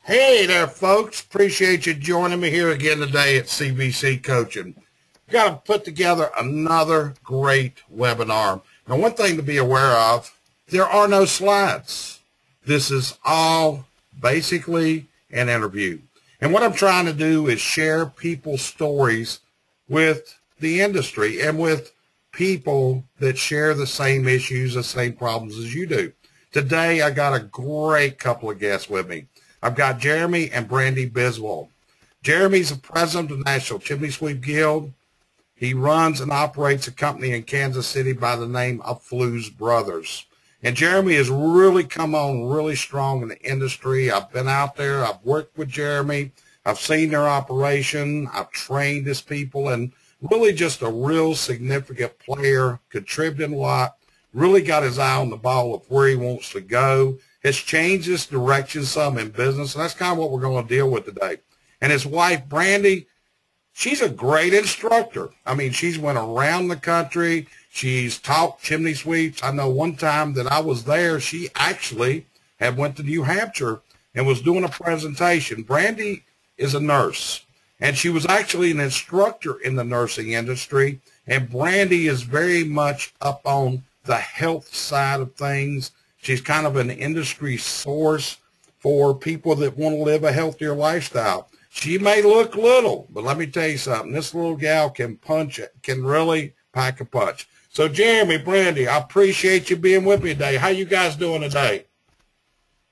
Hey there, folks. Appreciate you joining me here again today at CBC Coaching. Got to put together another great webinar. Now, one thing to be aware of, there are no slides. This is all basically an interview. And what I'm trying to do is share people's stories with the industry and with people that share the same issues, the same problems as you do. Today, I got a great couple of guests with me. I've got Jeremy and Brandi Biswell. Jeremy's the president of the National Chimney Sweep Guild. He runs and operates a company in Kansas City by the name of Fluesbrothers. And Jeremy has really come on really strong in the industry. I've been out there. I've worked with Jeremy. I've seen their operation. I've trained his people, and really just a real significant player, contributing a lot, really got his eye on the ball of where he wants to go. Has changed his direction some in business, and that's kind of what we're going to deal with today. And his wife, Brandi, she's a great instructor. I mean, she's went around the country. She's taught chimney sweeps. I know one time that I was there, she actually had went to New Hampshire and was doing a presentation. Brandi is a nurse, and she was actually an instructor in the nursing industry, and Brandi is very much up on the health side of things. She's kind of an industry source for people that want to live a healthier lifestyle. She may look little, but let me tell you something. This little gal can punch it, can really pack a punch. So, Jeremy, Brandi, I appreciate you being with me today. How you guys doing today?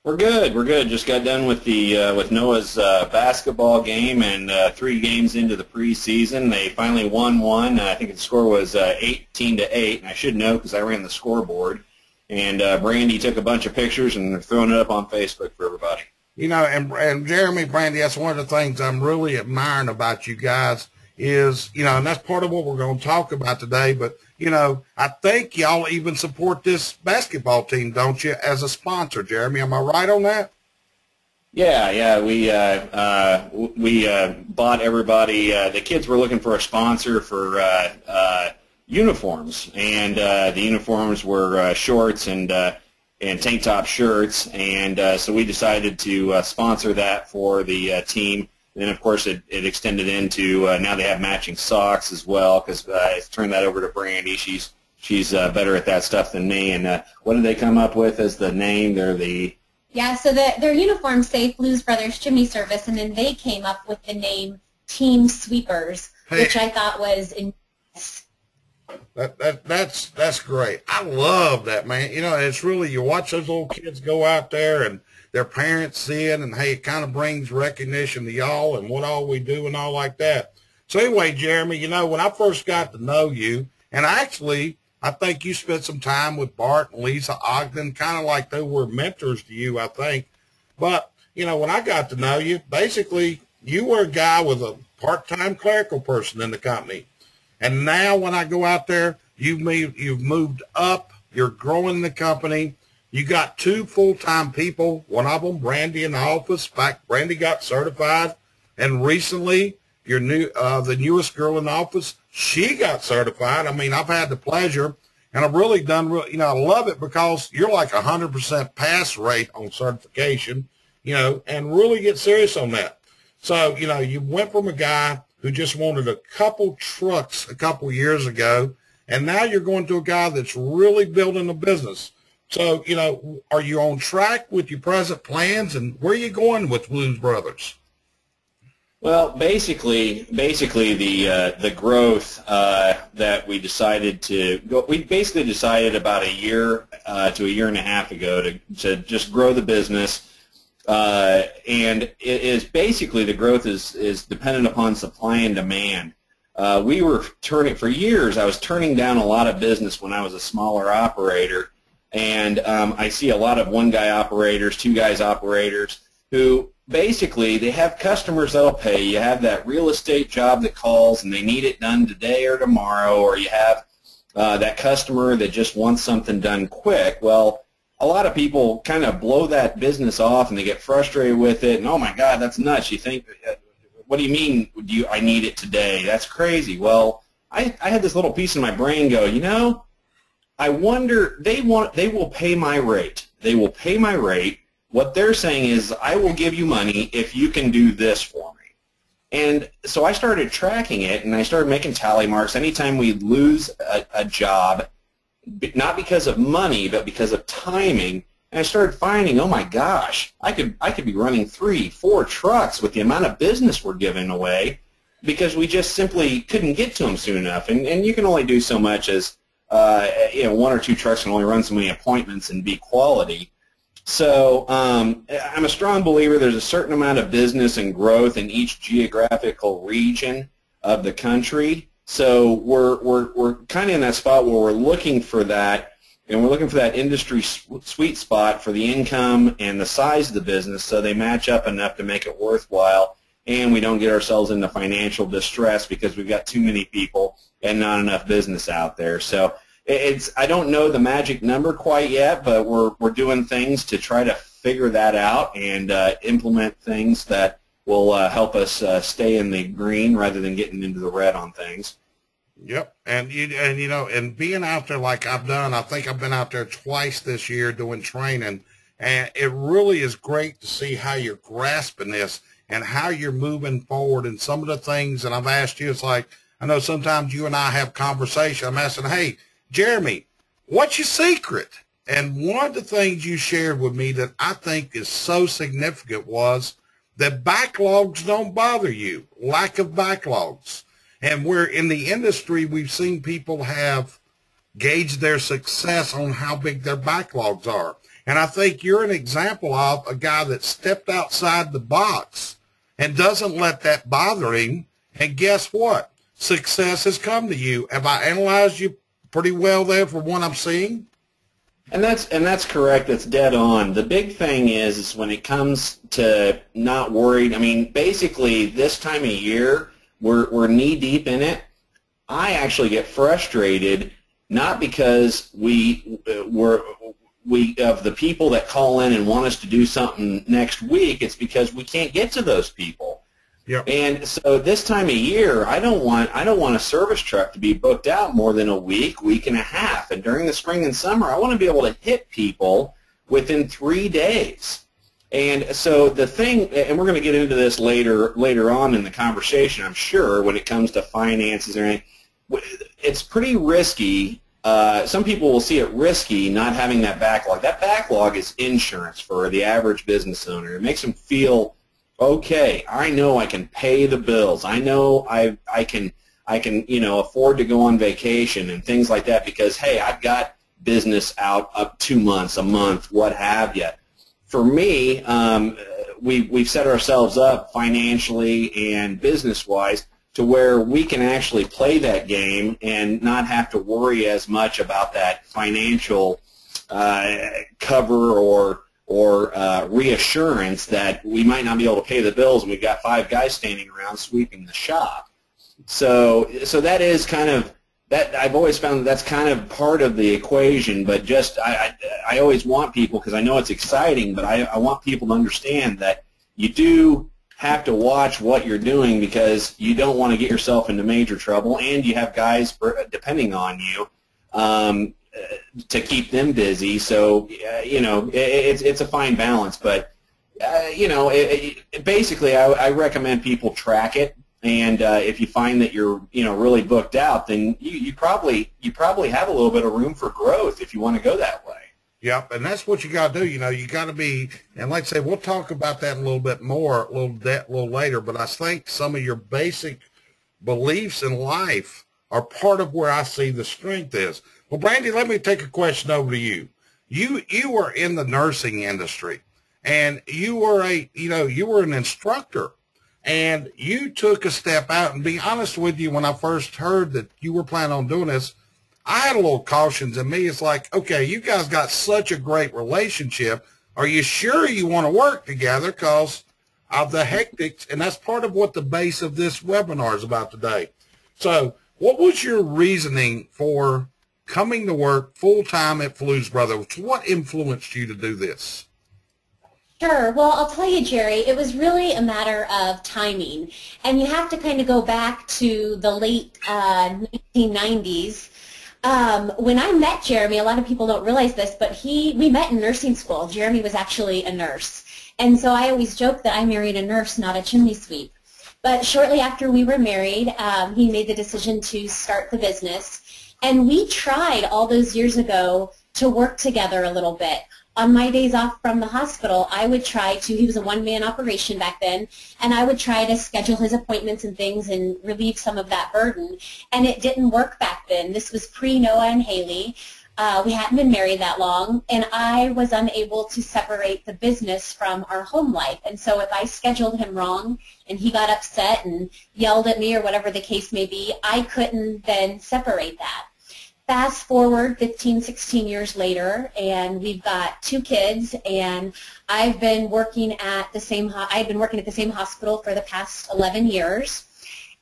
We're good. We're good. Just got done with the with Noah's basketball game, and 3 games into the preseason, they finally won one. I think the score was 18-8, and I should know because I ran the scoreboard. And Brandi took a bunch of pictures, and they're throwing it up on Facebook for everybody. You know, and Jeremy, Brandi, that's one of the things I'm really admiring about you guys is, you know, and that's part of what we're going to talk about today. But, you know, I think y'all even support this basketball team, don't you, as a sponsor, Jeremy? Am I right on that? Yeah. We bought everybody. The kids were looking for a sponsor for uniforms, and the uniforms were shorts and tank top shirts, and so we decided to sponsor that for the team. And then, of course, it extended into now they have matching socks as well, because I turned that over to Brandi. She's better at that stuff than me. And what did they come up with as the name? Yeah, so their uniforms say Fluesbrothers Chimney Service, and then they came up with the name Team Sweepers, which I thought was That's great. I love that, man. You know, it's really, you watch those little kids go out there and their parents see it, and hey, it kind of brings recognition to y'all and what all we do and all like that. So anyway, Jeremy, you know, when I first got to know you, and actually, I think you spent some time with Bart and Lisa Ogden, kind of like they were mentors to you, I think. But, you know, when I got to know you, basically, you were a guy with a part-time clerical person in the company. And now when I go out there, you've moved up, you're growing the company. You got 2 full-time people, one of them, Brandi, in the office. In fact, Brandi got certified. And recently, the newest girl in the office, she got certified. I mean, I've had the pleasure, and I've really done, you know, I love it because you're like 100% pass rate on certification, you know, and really get serious on that. So, you know, you went from a guy who just wanted a couple trucks a couple years ago, and now you're going to a guy that's really building a business. So, you know, are you on track with your present plans, and where are you going with Fluesbrothers? Well, basically the growth that we decided to go, we basically decided about a year to a year and a half ago to just grow the business. And it is basically the growth is dependent upon supply and demand. We were for years, I was turning down a lot of business when I was a smaller operator, and I see a lot of one-guy operators, two-guys operators who basically they have customers that'll pay. You have that real estate job that calls and they need it done today or tomorrow, or you have that customer that just wants something done quick. Well, a lot of people kind of blow that business off and they get frustrated with it, and oh my God, that's nuts. You think, what do you mean I need it today? That's crazy. Well, I had this little piece in my brain go, you know, I wonder, they will pay my rate. They will pay my rate. What they're saying is, I will give you money if you can do this for me. And so I started tracking it, and I started making tally marks. Anytime we lose a job, not because of money, but because of timing, and I started finding, oh my gosh, I could be running 3, 4 trucks with the amount of business we're giving away because we just simply couldn't get to them soon enough. And you can only do so much as 1 or 2 trucks can only run so many appointments and be quality. So I'm a strong believer there's a certain amount of business and growth in each geographical region of the country. So we're kind of in that spot where we're looking for that, and we're looking for that industry sweet spot for the income and the size of the business so they match up enough to make it worthwhile, and we don't get ourselves into financial distress because we've got too many people and not enough business out there. So I don't know the magic number quite yet, but we're doing things to try to figure that out and implement things that will help us stay in the green rather than getting into the red on things. Yep, and being out there like I've done, I think I've been out there twice this year doing training, and it really is great to see how you're grasping this and how you're moving forward. And some of the things that I've asked you, it's like, I know sometimes you and I have conversation. I'm asking, hey, Jeremy, what's your secret? And one of the things you shared with me that I think is so significant was that backlogs don't bother you, lack of backlogs. And we're in the industry, we've seen people have gauged their success on how big their backlogs are. And I think you're an example of a guy that stepped outside the box and doesn't let that bother him. And guess what? Success has come to you. Have I analyzed you pretty well there for what I'm seeing? And that's correct. That's dead on. The big thing is when it comes to not worried, I mean, basically this time of year, we're knee-deep in it. I actually get frustrated, not because we of the people that call in and want us to do something next week. It's because we can't get to those people. Yep. And so this time of year, I don't want a service truck to be booked out more than a week, week and a half. And during the spring and summer, I want to be able to hit people within 3 days. And so the thing, and we're going to get into this later on in the conversation, I'm sure, when it comes to finances or anything, it's pretty risky. Some people will see it risky not having that backlog. That backlog is insurance for the average business owner. It makes them feel, okay, I know I can pay the bills. I know I can afford to go on vacation and things like that because, hey, I've got business out up 2 months, a month, what have you. For me, we've set ourselves up financially and business-wise to where we can actually play that game and not have to worry as much about that financial cover or reassurance that we might not be able to pay the bills and we've got 5 guys standing around sweeping the shop. So that is kind of, that I've always found that's kind of part of the equation, but just I always want people, because I know it's exciting, but I want people to understand that you do have to watch what you're doing because you don't want to get yourself into major trouble, and you have guys depending on you to keep them busy. So it's a fine balance, but basically I recommend people track it. And if you find that you're really booked out, then you probably have a little bit of room for growth if you want to go that way. Yep, and that's what you got to do. You got to be, and like I say, we'll talk about that a little bit more a little later. But I think some of your basic beliefs in life are part of where I see the strength is. Well, Brandi, let me take a question over to you. You were in the nursing industry, and you were an instructor. And you took a step out, and be honest with you, when I first heard that you were planning on doing this, I had a little cautions in me. It's like, okay, you guys got such a great relationship. Are you sure you want to work together because of the hectics? And that's part of what the base of this webinar is about today. So what was your reasoning for coming to work full-time at Fluesbrothers? What influenced you to do this? Sure. Well, I'll tell you, Jerry, it was really a matter of timing. And you have to kind of go back to the late 1990s When I met Jeremy, a lot of people don't realize this, but we met in nursing school. Jeremy was actually a nurse. And so I always joke that I married a nurse, not a chimney sweep. But shortly after we were married, he made the decision to start the business. And we tried all those years ago to work together a little bit. On my days off from the hospital, I would try to, he was a one-man operation back then, and I would try to schedule his appointments and things and relieve some of that burden. And it didn't work back then. This was pre-Noah and Haley. We hadn't been married that long, and I was unable to separate the business from our home life. And so if I scheduled him wrong and he got upset and yelled at me or whatever the case may be, I couldn't then separate that. Fast forward 15, 16 years later, and we've got 2 kids, and I've been working at the same hospital for the past 11 years.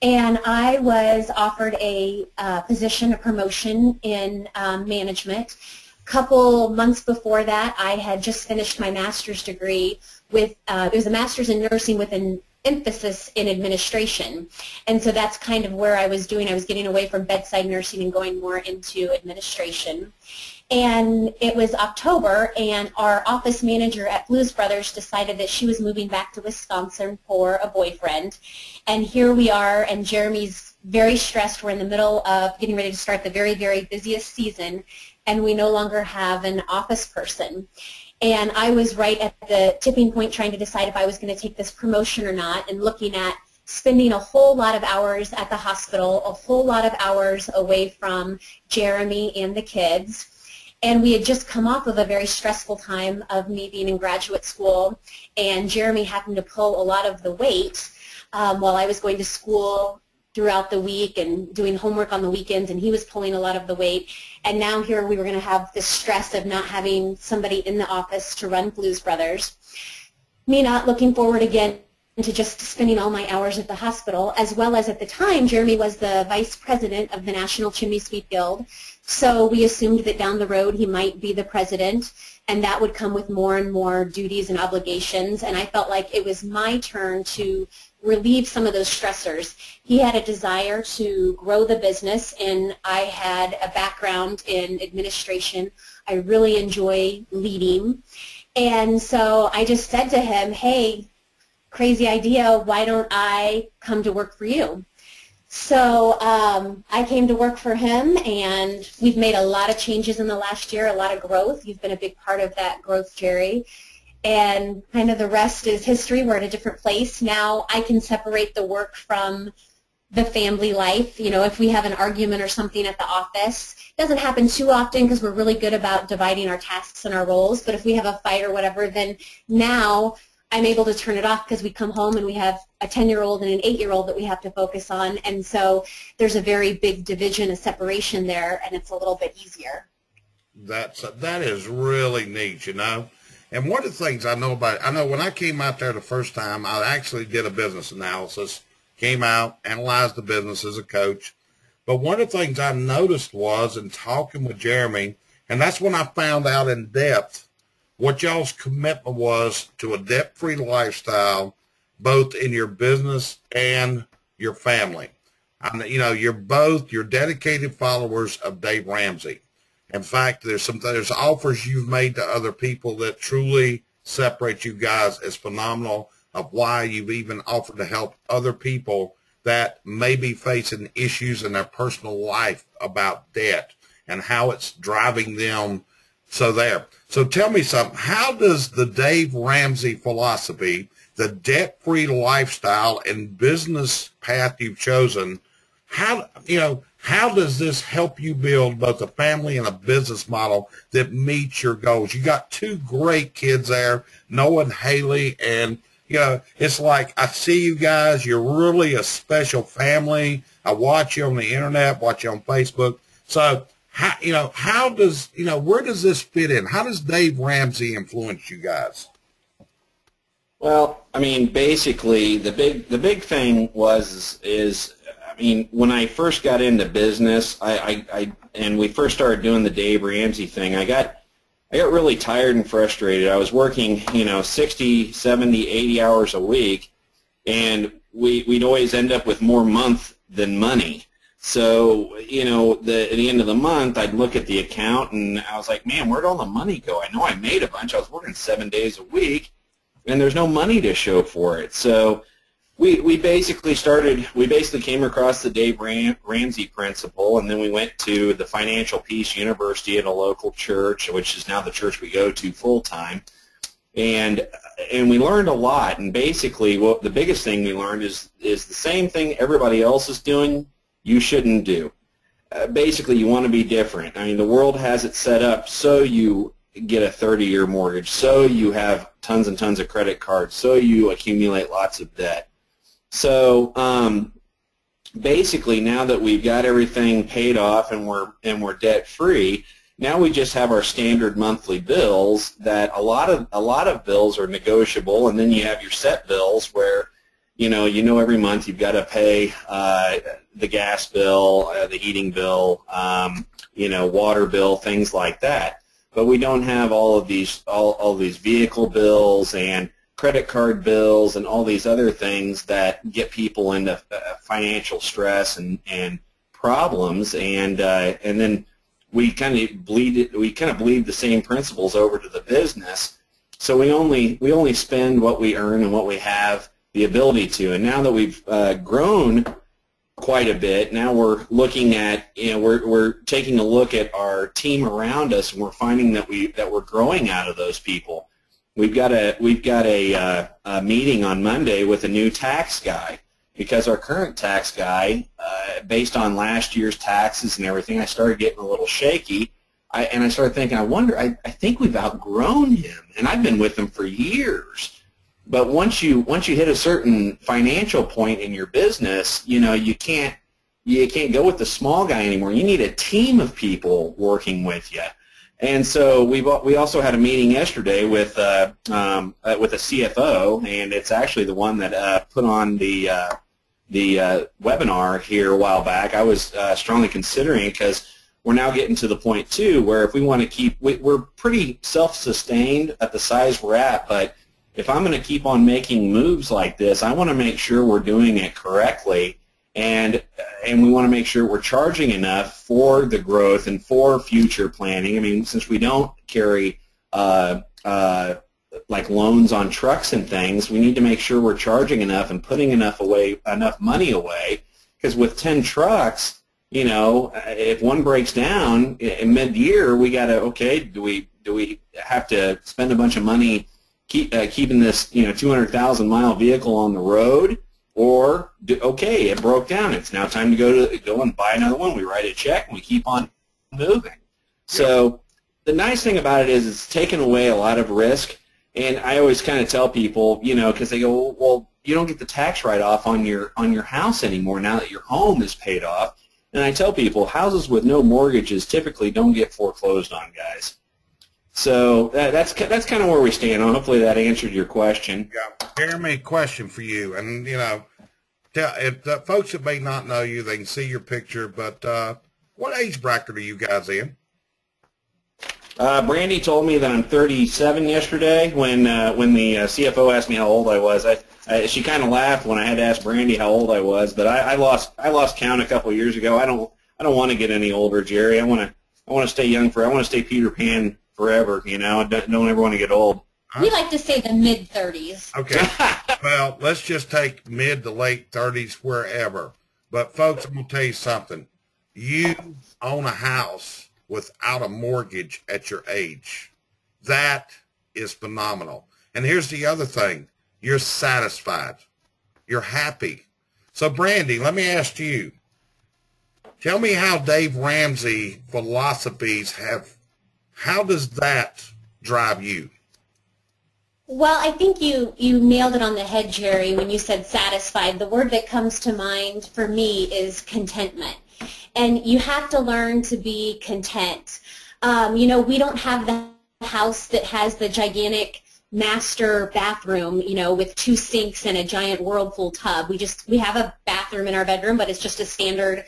And I was offered a position, a promotion in management. A couple months before that, I had just finished my master's degree with, it was a master's in nursing with an emphasis in administration. And so that's kind of where I was getting away from bedside nursing and going more into administration. And it was October, and our office manager at Fluesbrothers decided that she was moving back to Wisconsin for a boyfriend. And here we are, and Jeremy's very stressed. We're in the middle of getting ready to start the very, very busiest season, and we no longer have an office person. And I was right at the tipping point trying to decide if I was going to take this promotion or not, and looking at spending a whole lot of hours at the hospital, a whole lot of hours away from Jeremy and the kids. And we had just come off of a very stressful time of me being in graduate school, and Jeremy having to pull a lot of the weight while I was going to school throughout the week and doing homework on the weekends, and he was pulling a lot of the weight. And now here we were going to have this stress of not having somebody in the office to run Fluesbrothers. Me not looking forward again to just spending all my hours at the hospital, as well as at the time Jeremy was the vice president of the National Chimney Sweep Guild. So we assumed that down the road he might be the president, and that would come with more and more duties and obligations. And I felt like it was my turn to relieve some of those stressors. He had a desire to grow the business, and I had a background in administration. I really enjoy leading. And so I just said to him, hey, crazy idea, why don't I come to work for you? So I came to work for him, and we've made a lot of changes in the last year, a lot of growth. You've been a big part of that growth, Jerry. And kind of the rest is history. We're at a different place. Now I can separate the work from the family life. You know, if we have an argument or something at the office, it doesn't happen too often because we're really good about dividing our tasks and our roles. But if we have a fight or whatever, then now I'm able to turn it off because we come home and we have a 10-year-old and an 8-year-old that we have to focus on. And so there's a very big division, a separation there, and it's a little bit easier. That is really neat, you know. And one of the things I know about it, I know when I came out there the first time, I actually did a business analysis, came out, analyzed the business as a coach. But one of the things I noticed was in talking with Jeremy, and that's when I found out in depth what y'all's commitment was to a debt-free lifestyle, both in your business and your family. You know, you're dedicated followers of Dave Ramsey. In fact, there's offers you've made to other people that truly separate you guys as phenomenal, of why you've even offered to help other people that may be facing issues in their personal life about debt and how it's driving them. So tell me something. How does the Dave Ramsey philosophy, the debt-free lifestyle and business path you've chosen, how does this help you build both a family and a business model that meets your goals? You got 2 great kids there, Noah and Haley, and it's like I see you guys. You're really a special family. I watch you on the internet, watch you on Facebook. So where does this fit in? How does Dave Ramsey influence you guys? Well, I mean, basically, the big thing is I mean, when I first got into business, and we first started doing the Dave Ramsey thing, I got really tired and frustrated. I was working, 60, 70, 80 hours a week, and we'd always end up with more month than money. So, you know, at the end of the month, I'd look at the account and I was like, man, where'd all the money go? I know I made a bunch. I was working 7 days a week, and there's no money to show for it. So we basically came across the Dave Ramsey principle, and then we went to the Financial Peace University at a local church, which is now the church we go to full time. And we learned a lot, and basically the biggest thing we learned is the same thing everybody else is doing, you shouldn't do. Basically, you want to be different. I mean, the world has it set up so you get a 30-year mortgage, so you have tons and tons of credit cards, so you accumulate lots of debt. So basically, now that we've got everything paid off and we're debt free, now we just have our standard monthly bills. That a lot of bills are negotiable, and then you have your set bills where you know every month you've got to pay the gas bill, the heating bill, water bill, things like that. But we don't have all these vehicle bills and credit card bills and all these other things that get people into financial stress and problems, and then we kind of bleed the same principles over to the business. So we only spend what we earn and what we have the ability to. And now that we've grown quite a bit, now we're looking at, we're taking a look at our team around us, and we're finding that we're growing out of those people. We've got a meeting on Monday with a new tax guy, because our current tax guy, based on last year's taxes and everything, I started getting a little shaky, and I started thinking, I think we've outgrown him, and I've been with him for years. But once you hit a certain financial point in your business, you can't go with the small guy anymore. You need a team of people working with you. And so we also had a meeting yesterday with a CFO, and it's actually the one that put on the webinar here a while back. I was strongly considering, because we're now getting to the point too where if we want to keep, we're pretty self-sustained at the size we're at, but if I'm going to keep on making moves like this, I want to make sure we're doing it correctly. And we want to make sure we're charging enough for the growth and for future planning. I mean, since we don't carry like loans on trucks and things, we need to make sure we're charging enough and putting enough money away. Because with 10 trucks, if one breaks down in mid-year, we got to, okay, do we have to spend a bunch of money keeping this 200,000-mile vehicle on the road? Or, okay, it broke down. It's now time to go and buy another one. We write a check, and we keep on moving. So the nice thing about it is it's taken away a lot of risk. And I always kind of tell people, because they go, well, you don't get the tax write-off on your house anymore now that your home is paid off. And I tell people, houses with no mortgages typically don't get foreclosed on, guys. So that's kind of where we stand. Hopefully that answered your question. Yeah, Jeremy, question for you, and if folks that may not know you, they can see your picture. But what age bracket are you guys in? Brandi told me that I'm 37 yesterday. When the CFO asked me how old I was, she kind of laughed when I had to ask Brandi how old I was. But I lost count a couple of years ago. I don't want to get any older, Jerry. I want to stay young I want to stay Peter Pan forever, don't ever want to get old. We like to say the mid-30s. Okay. Well, let's just take mid to late 30s, wherever. But, folks, I'm going to tell you something. You own a house without a mortgage at your age. That is phenomenal. And here's the other thing. You're satisfied. You're happy. So, Brandi, let me ask you. Tell me how Dave Ramsey philosophies how does that drive you? Well, I think you nailed it on the head, Jerry, when you said satisfied. The word that comes to mind for me is contentment. And you have to learn to be content. We don't have the house that has the gigantic master bathroom, with 2 sinks and a giant Whirlpool tub. We have a bathroom in our bedroom, but it's just a standard,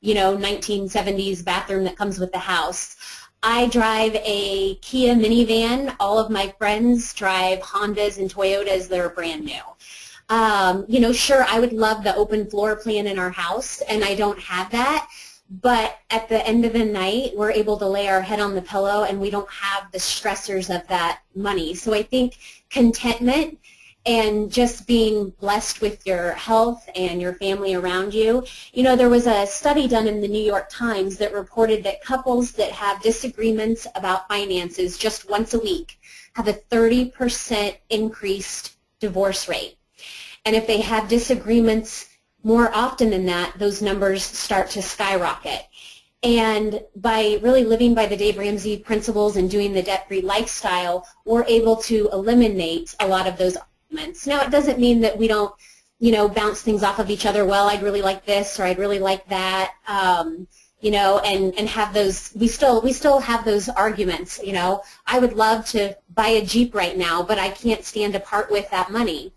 1970s bathroom that comes with the house. I drive a Kia minivan. All of my friends drive Hondas and Toyotas that are brand new. You know, sure, I would love the open floor plan in our house, and I don't have that. But at the end of the night, we're able to lay our head on the pillow, and we don't have the stressors of that money. So I think contentment and just being blessed with your health and your family around you. You know, there was a study done in the New York Times that reported that couples that have disagreements about finances just once a week have a 30% increased divorce rate. And if they have disagreements more often than that, those numbers start to skyrocket. And by really living by the Dave Ramsey principles and doing the debt-free lifestyle, we're able to eliminate a lot of those arguments. Now, it doesn't mean that we don't, you know, bounce things off of each other. Well, I'd really like this, or I'd really like that, you know, and have those. We still have those arguments. You know, I would love to buy a Jeep right now, but I can't stand to part with that money.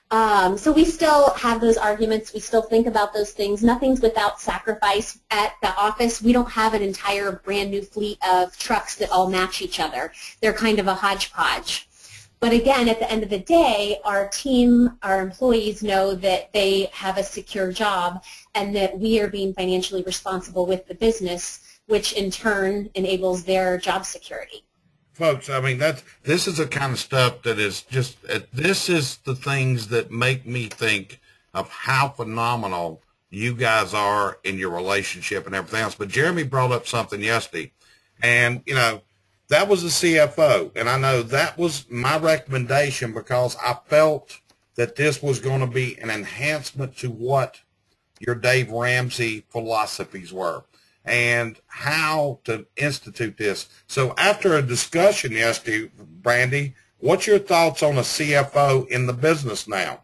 So we still have those arguments. We still think about those things. Nothing's without sacrifice. At the office, we don't have an entire brand new fleet of trucks that all match each other. They're kind of a hodgepodge. But again, at the end of the day, our team, our employees know that they have a secure job and that we are being financially responsible with the business, which in turn enables their job security. Folks, I mean, this is the kind of stuff that is just, this is the things that make me think of how phenomenal you guys are in your relationship and everything else. But Jeremy brought up something yesterday, and, you know, that was the CFO, and I know that was my recommendation because I felt that this was going to be an enhancement to what your Dave Ramsey philosophies were and how to institute this. So after a discussion yesterday, Brandi, what's your thoughts on a CFO in the business now?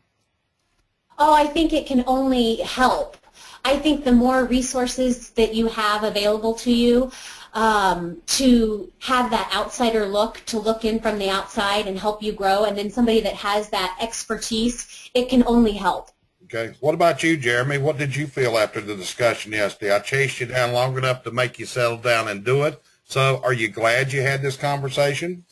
Oh, I think it can only help. I think the more resources that you have available to you, to have that outsider look, to look in from the outside and help you grow, and then somebody that has that expertise, it can only help. Okay. What about you, Jeremy? What did you feel after the discussion yesterday? I chased you down long enough to make you settle down and do it. So are you glad you had this conversation?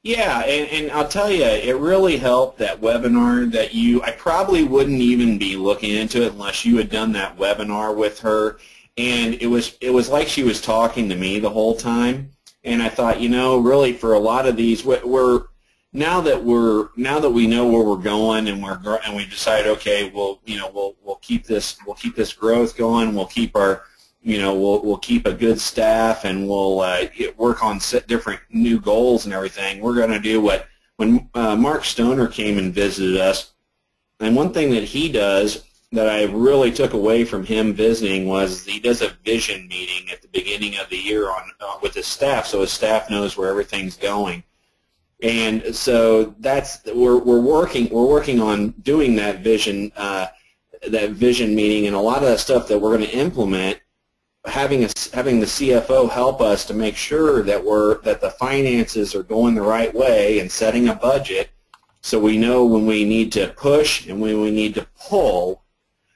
Yeah, and I'll tell you, it really helped, that webinar that I probably wouldn't even be looking into it unless you had done that webinar with her. And it was like she was talking to me the whole time. And I thought, you know, really for a lot of these, now that we know where we're going, and we decide, okay, we'll keep this growth going. We'll keep our, we'll keep a good staff, and we'll work on different new goals and everything. We're going to do when Mark Stoner came and visited us, and one thing that he does that I really took away from him visiting was he does a vision meeting at the beginning of the year with his staff, so his staff knows where everything's going. And so we're working on doing that vision meeting, and a lot of that stuff that we're going to implement, having the CFO help us to make sure that the finances are going the right way, and setting a budget so we know when we need to push and when we need to pull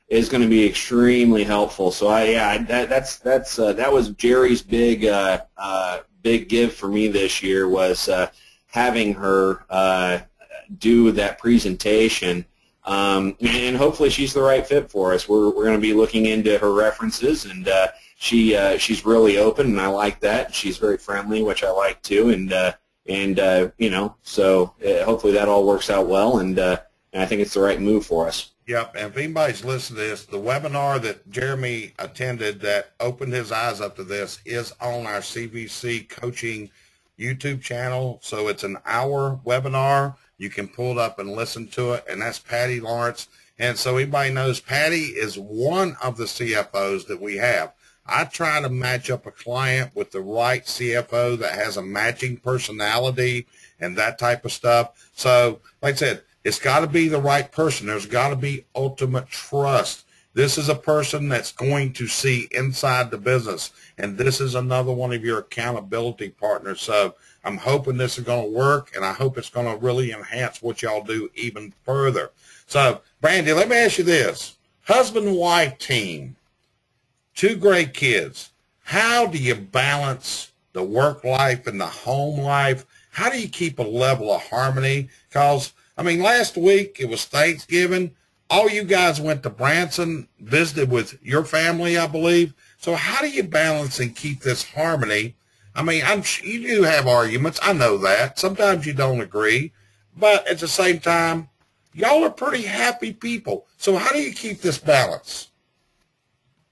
is going to be extremely helpful. So that was Jerry's big give for me this year, was having her do that presentation, and hopefully she's the right fit for us. We're going to be looking into her references, and she's really open, and I like that. She's very friendly, which I like too, and so hopefully that all works out well, and I think it's the right move for us. Yep, and if anybody's listening to this, the webinar that Jeremy attended that opened his eyes up to this is on our CBC Coaching YouTube channel. So it's an hour webinar. You can pull it up and listen to it, and that's Patty Lawrence. And so everybody knows Patty is one of the CFOs that we have. I try to match up a client with the right CFO that has a matching personality and that type of stuff. So like I said, it's got to be the right person. There's got to be ultimate trust. This is a person that's going to see inside the business, and this is another one of your accountability partners. So I'm hoping this is going to work, and I hope it's going to really enhance what y'all do even further. So, Brandi, let me ask you this. Husband-wife team, 2 great kids. How do you balance the work life and the home life? How do you keep a level of harmony? Because I mean, last week it was Thanksgiving. All you guys went to Branson, visited with your family, I believe. So how do you balance and keep this harmony? I mean, you do have arguments. I know that. Sometimes you don't agree. But at the same time, y'all are pretty happy people. So how do you keep this balance?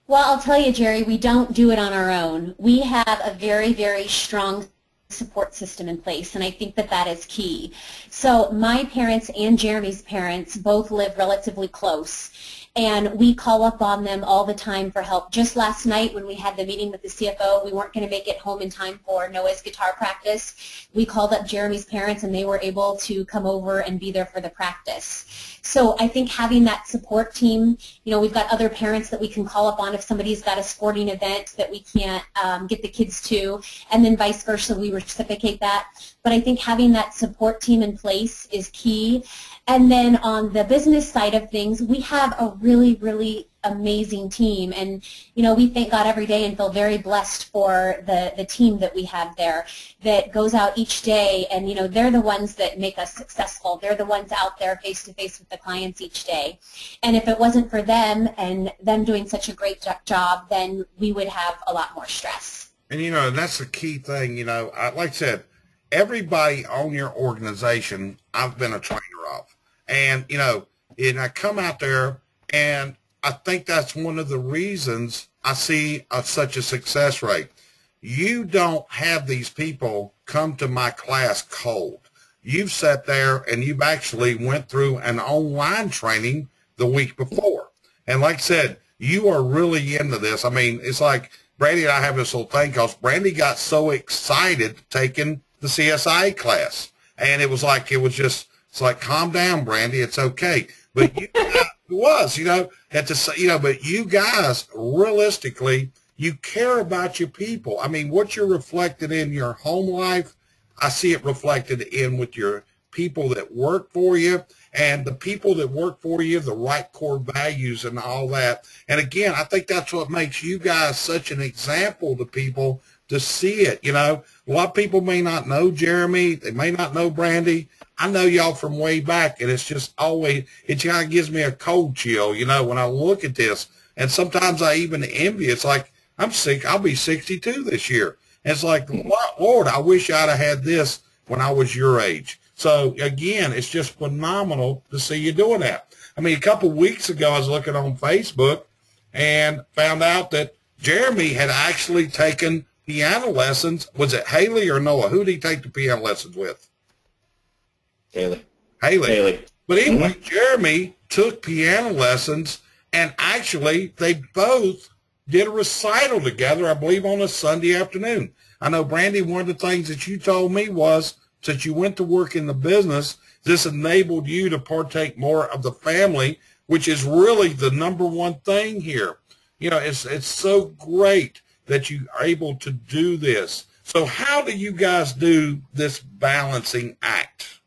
Well, I'll tell you, Jerry, we don't do it on our own. We have a very, very strong support system in place, and I think that that is key. So my parents and Jeremy's parents both live relatively close, and we call up on them all the time for help. Just last night when we had the meeting with the CFO, we weren't going to make it home in time for Noah's guitar practice. We called up Jeremy's parents, and they were able to come over and be there for the practice. So I think having that support team, we've got other parents that we can call up on if somebody's got a sporting event that we can't get the kids to, and then vice versa, we reciprocate that. But I think having that support team in place is key. And then on the business side of things, we have a really, really amazing team. And, we thank God every day and feel very blessed for the team that we have there that goes out each day. And, they're the ones that make us successful. They're the ones out there face-to-face with the clients each day. And if it wasn't for them and them doing such a great job, then we would have a lot more stress. And, that's the key thing, like I said, everybody on your organization, I've been a trainer of. And, and I come out there, and I think that's one of the reasons I see such a success rate. You don't have these people come to my class cold. You've sat there, and you've actually went through an online training the week before. And like I said, you are really into this. I mean, it's like Brandi and I have this little thing because Brandi got so excited taking the CSIA class. And it was like, it's like, calm down, Brandi, it's okay. But you it was, but you guys, realistically, you care about your people. I mean, what you're reflected in your home life, I see it reflected in with your people that work for you, and the people that work for you, the right core values and all that. And again, I think that's what makes you guys such an example to people to see it. A lot of people may not know Jeremy. They may not know Brandi. I know y'all from way back, and it's just always, it kind of gives me a cold chill, when I look at this. And sometimes I even envy. It's like, I'm sick. I'll be 62 this year. And it's like, Lord, I wish I'd have had this when I was your age. So, again, it's just phenomenal to see you doing that. I mean, a couple of weeks ago, I was looking on Facebook and found out that Jeremy had actually taken piano lessons. Was it Haley or Noah? Who did he take the piano lessons with? Haley. But anyway, Jeremy took piano lessons, and actually they both did a recital together, I believe, on a Sunday afternoon. I know, Brandi, one of the things that you told me was, since you went to work in the business, this enabled you to partake more of the family, which is really the number one thing here. It's so great that you are able to do this. So how do you guys do this balancing act?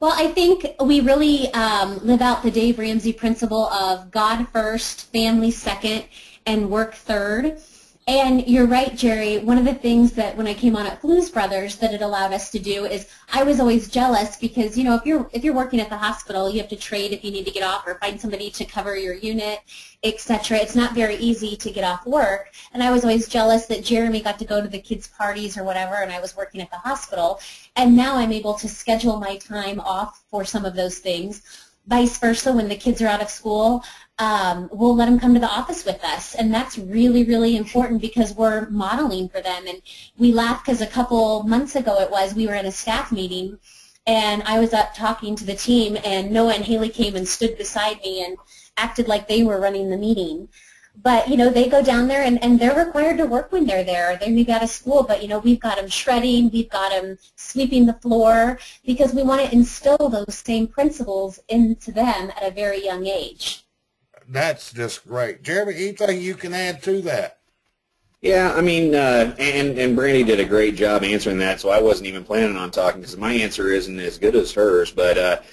Well, I think we really live out the Dave Ramsey principle of God first, family second, and work third. And you're right, Jerry. One of the things that when I came on at Fluesbrothers that it allowed us to do is I was always jealous because, if you're working at the hospital, you have to trade if you need to get off or find somebody to cover your unit, etc. It's not very easy to get off work. And I was always jealous that Jeremy got to go to the kids' parties or whatever, and I was working at the hospital. And now I'm able to schedule my time off for some of those things. Vice versa, when the kids are out of school, we'll let them come to the office with us. And that's really, really important because we're modeling for them. And we laugh because a couple months ago we were in a staff meeting, and I was up talking to the team, and Noah and Haley came and stood beside me and acted like they were running the meeting. But, they go down there, and they're required to work when they're there. They leave out of school, but, we've got them shredding, we've got them sweeping the floor, because we want to instill those same principles into them at a very young age. That's just great. Jeremy, anything you can add to that? Yeah, I mean, and Brandi did a great job answering that, so I wasn't even planning on talking because my answer isn't as good as hers. But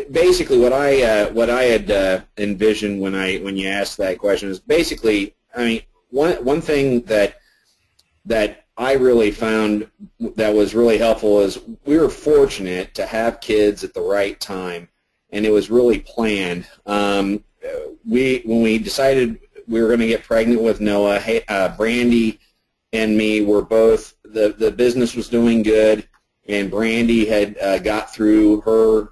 basically, what I had envisioned when you asked that question is basically, I mean, one thing that I really found that was really helpful is we were fortunate to have kids at the right time, and it was really planned. When we decided we were going to get pregnant with Noah, Brandi and me were both, the business was doing good, and Brandi had got through her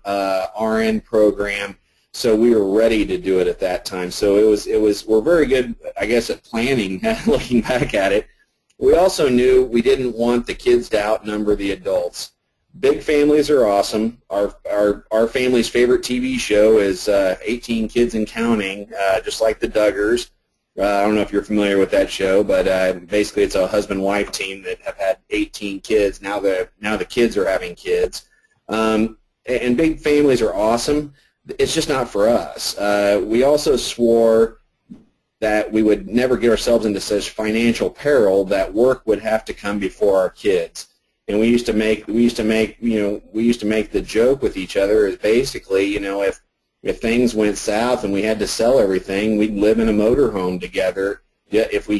RN program, so we were ready to do it at that time. So we're very good, I guess, at planning, looking back at it. We also knew we didn't want the kids to outnumber the adults. Big families are awesome. Our family's favorite TV show is 18 Kids and Counting, just like the Duggars. I don't know if you're familiar with that show, but basically it's a husband-wife team that have had 18 kids. Now the kids are having kids. And big families are awesome. It's just not for us. We also swore that we would never get ourselves into such financial peril that work would have to come before our kids. And we used to make the joke with each other is basically, if things went south and we had to sell everything, we'd live in a motorhome together. If we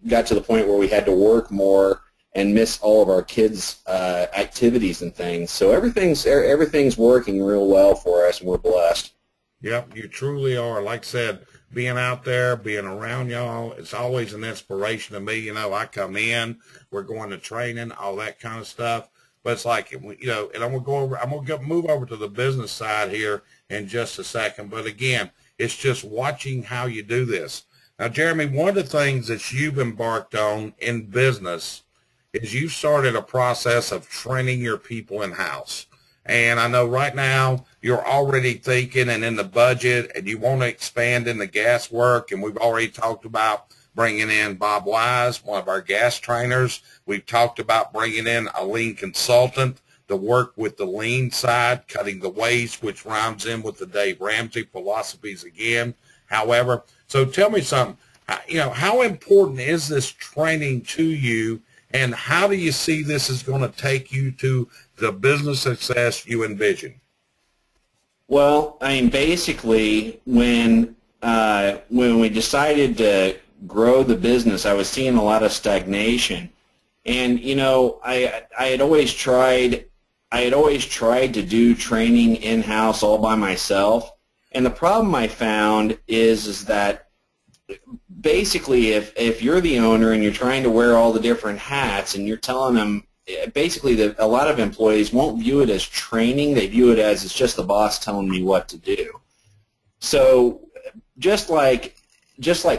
got to the point where we had to work more and miss all of our kids' activities and things, so everything's working real well for us, and we're blessed. Yep, you truly are. Like I said, being out there, being around y'all, it's always an inspiration to me. I come in, we're going to training, all that kind of stuff. But it's like, and I'm gonna move over to the business side here in just a second. But again, it's just watching how you do this. Now, Jeremy, one of the things that you've embarked on in business is you started a process of training your people in-house. And I know right now you're already thinking and in the budget, and you want to expand in the gas work. And we've already talked about bringing in Bob Wise, one of our gas trainers. We've talked about bringing in a lean consultant to work with the lean side, cutting the waste, which rhymes in with the Dave Ramsey philosophies again. However, so tell me something. How important is this training to you, and how do you see this is going to take you to the business success you envision? Well, basically, when we decided to grow the business, I was seeing a lot of stagnation, and I had always tried to do training in-house all by myself, and the problem I found is that basically if you're the owner and you're trying to wear all the different hats and you're telling them, basically a lot of employees won't view it as training. They view it as, it's just the boss telling me what to do. So just like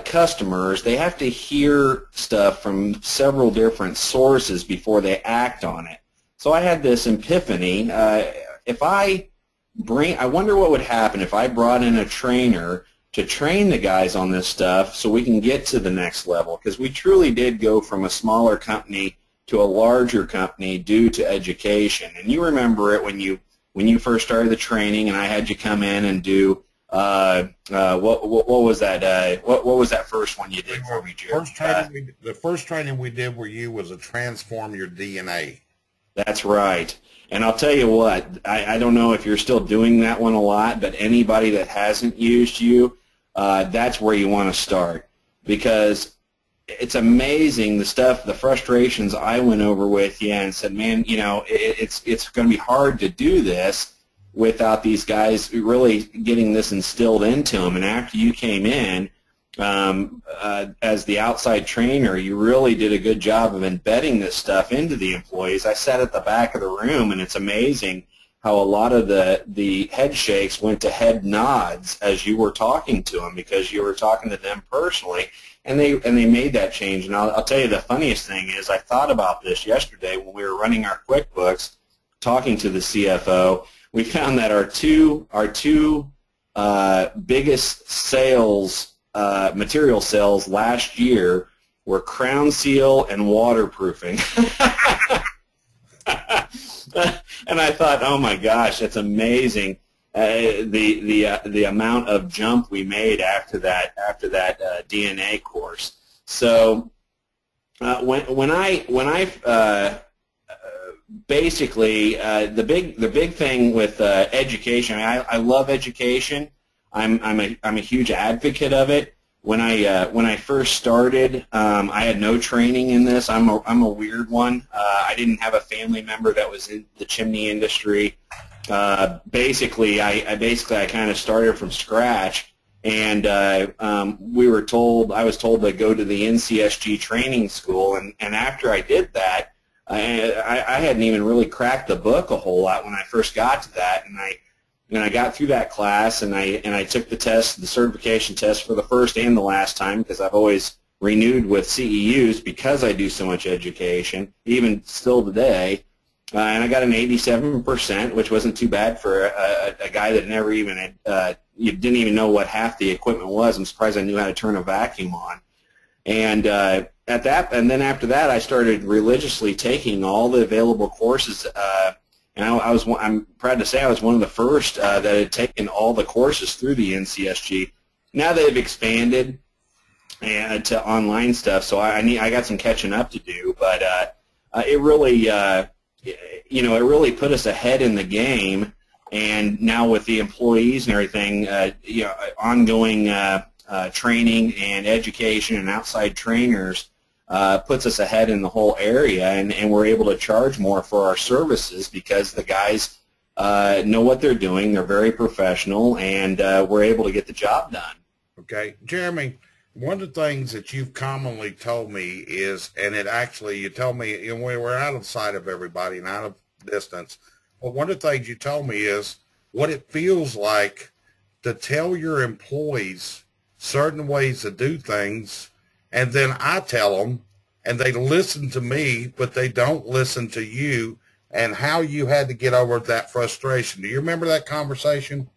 customers, they have to hear stuff from several different sources before they act on it. So I had this epiphany. I wonder what would happen if I brought in a trainer to train the guys on this stuff so we can get to the next level, because we truly did go from a smaller company to a larger company due to education. And you remember it when you first started the training, and I had you come in and do what was that? What was that first one you did for me, Jim? The first training we did with you was a transform your DNA. That's right. And I'll tell you what, I don't know if you're still doing that one a lot, but anybody that hasn't used you, that's where you want to start, because it's amazing the frustrations I went over with you and said, man, it's going to be hard to do this without these guys really getting this instilled into them. And after you came in as the outside trainer, you really did a good job of embedding this stuff into the employees. I sat at the back of the room, and it's amazing how a lot of the head shakes went to head nods as you were talking to them, because you were talking to them personally, and they made that change. And I'll tell you, the funniest thing is, I thought about this yesterday when we were running our QuickBooks, talking to the CFO. We found that our two biggest sales, material sales last year, were Crown Seal and waterproofing. And I thought, oh my gosh, that's amazing, the amount of jump we made after that DNA course. So when I basically the big thing with education, I love education. I'm a huge advocate of it. when I first started, I had no training in this. I'm a weird one. I didn't have a family member that was in the chimney industry. Basically, I kind of started from scratch, and I was told to go to the NCSG training school, and after I did that, I hadn't even really cracked the book a whole lot when I first got to that, and I got through that class, and I took the test, the certification test, for the first and the last time, because I've always renewed with CEUs because I do so much education, even still today. And I got an 87%, which wasn't too bad for a guy that never even you didn't even know what half the equipment was. I'm surprised I knew how to turn a vacuum on. And then after that, I started religiously taking all the available courses. And I'm proud to say I was one of the first that had taken all the courses through the NCSG. Now they've expanded to online stuff, so I got some catching up to do. But it really it really put us ahead in the game. And now with the employees and everything, ongoing training and education and outside trainers puts us ahead in the whole area, and we're able to charge more for our services because the guys know what they're doing. They're very professional, and we're able to get the job done. Okay. Jeremy, one of the things that you've commonly told me is, and you told me, we're out of sight of everybody and out of distance, but one of the things you told me is what it feels like to tell your employees certain ways to do things, and then I tell them, and they listen to me, but they don't listen to you, and how you had to get over that frustration. Do you remember that conversation?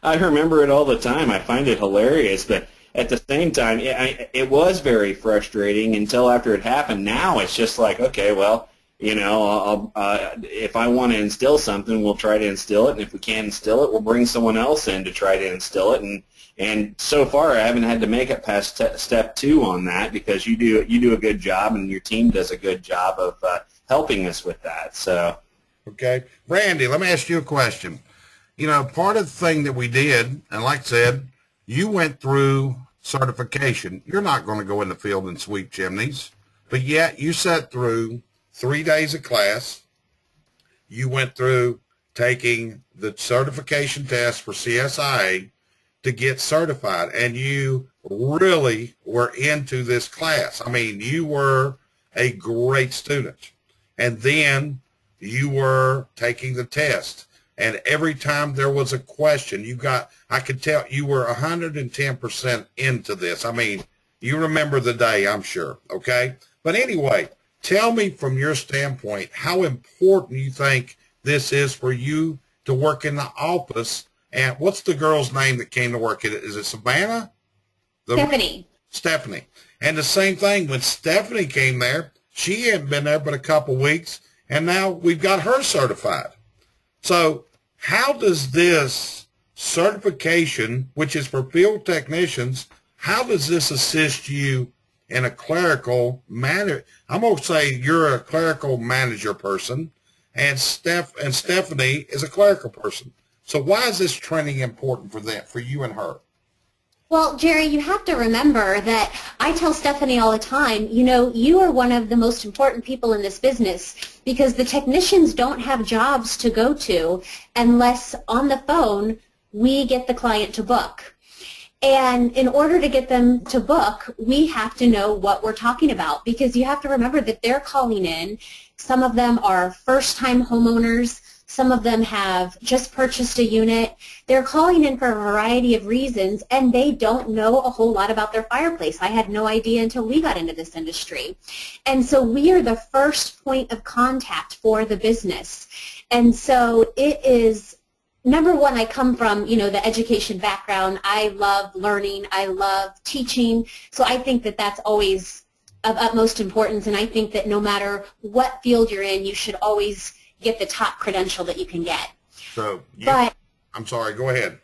I remember it all the time. I find it hilarious, but at the same time, it was very frustrating until after it happened. Now it's just like, okay, well, if I want to instill something, we'll try to instill it, and if we can't instill it, we'll bring someone else in to try to instill it. And so far, I haven't had to make it past step 2 on that, because you do a good job, and your team does a good job of helping us with that. So, okay, Brandi, let me ask you a question. Part of the thing that we did, and like I said, you went through certification. You're not going to go in the field and sweep chimneys, but yet you sat through 3 days of class. You went through taking the certification test for CSIA to get certified, and you really were into this class. I mean, you were a great student, and then you were taking the test, and every time there was a question, I could tell you were 110% into this. I mean, you remember the day, I'm sure, okay? But anyway, tell me from your standpoint how important you think this is for you to work in the office. And what's the girl's name that came to work? Is it Savannah? Stephanie. And the same thing, when Stephanie came there, she hadn't been there but a couple weeks, and now we've got her certified. So how does this certification, which is for field technicians, how does this assist you in a clerical manner? I'm going to say you're a clerical manager person, and Stephanie is a clerical person. So why is this training important for you and her? Well, Jerry, you have to remember that I tell Stephanie all the time, you are one of the most important people in this business, because the technicians don't have jobs to go to unless on the phone we get the client to book. And in order to get them to book, we have to know what we're talking about, because you have to remember that they're calling in. Some of them are first-time homeowners. Some of them have just purchased a unit. They're calling in for a variety of reasons, and they don't know a whole lot about their fireplace. I had no idea until we got into this industry. And so we are the first point of contact for the business. And so it is, number one, I come from, the education background. I love learning. I love teaching. So I think that that's always of utmost importance, and I think that no matter what field you're in, you should always get the top credential that you can get. So, I'm sorry, go ahead.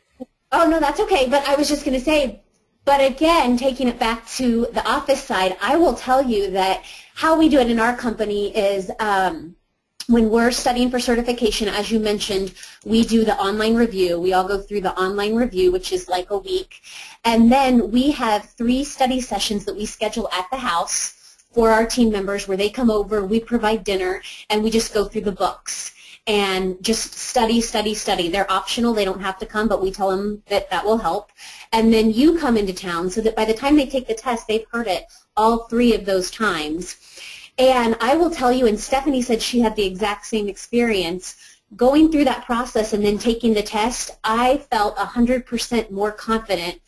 Oh, no, that's okay. But I was just going to say, but again, taking it back to the office side, I will tell you that how we do it in our company is when we're studying for certification, as you mentioned, we do the online review. We all go through the online review, which is like a week. And then we have 3 study sessions that we schedule at the house for our team members where they come over, we provide dinner, and we just go through the books and just study, study, study. They're optional. They don't have to come, but we tell them that that will help. And then you come into town so that by the time they take the test, they've heard it all 3 of those times. And I will tell you, and Stephanie said she had the exact same experience, going through that process and then taking the test, I felt 100% more confident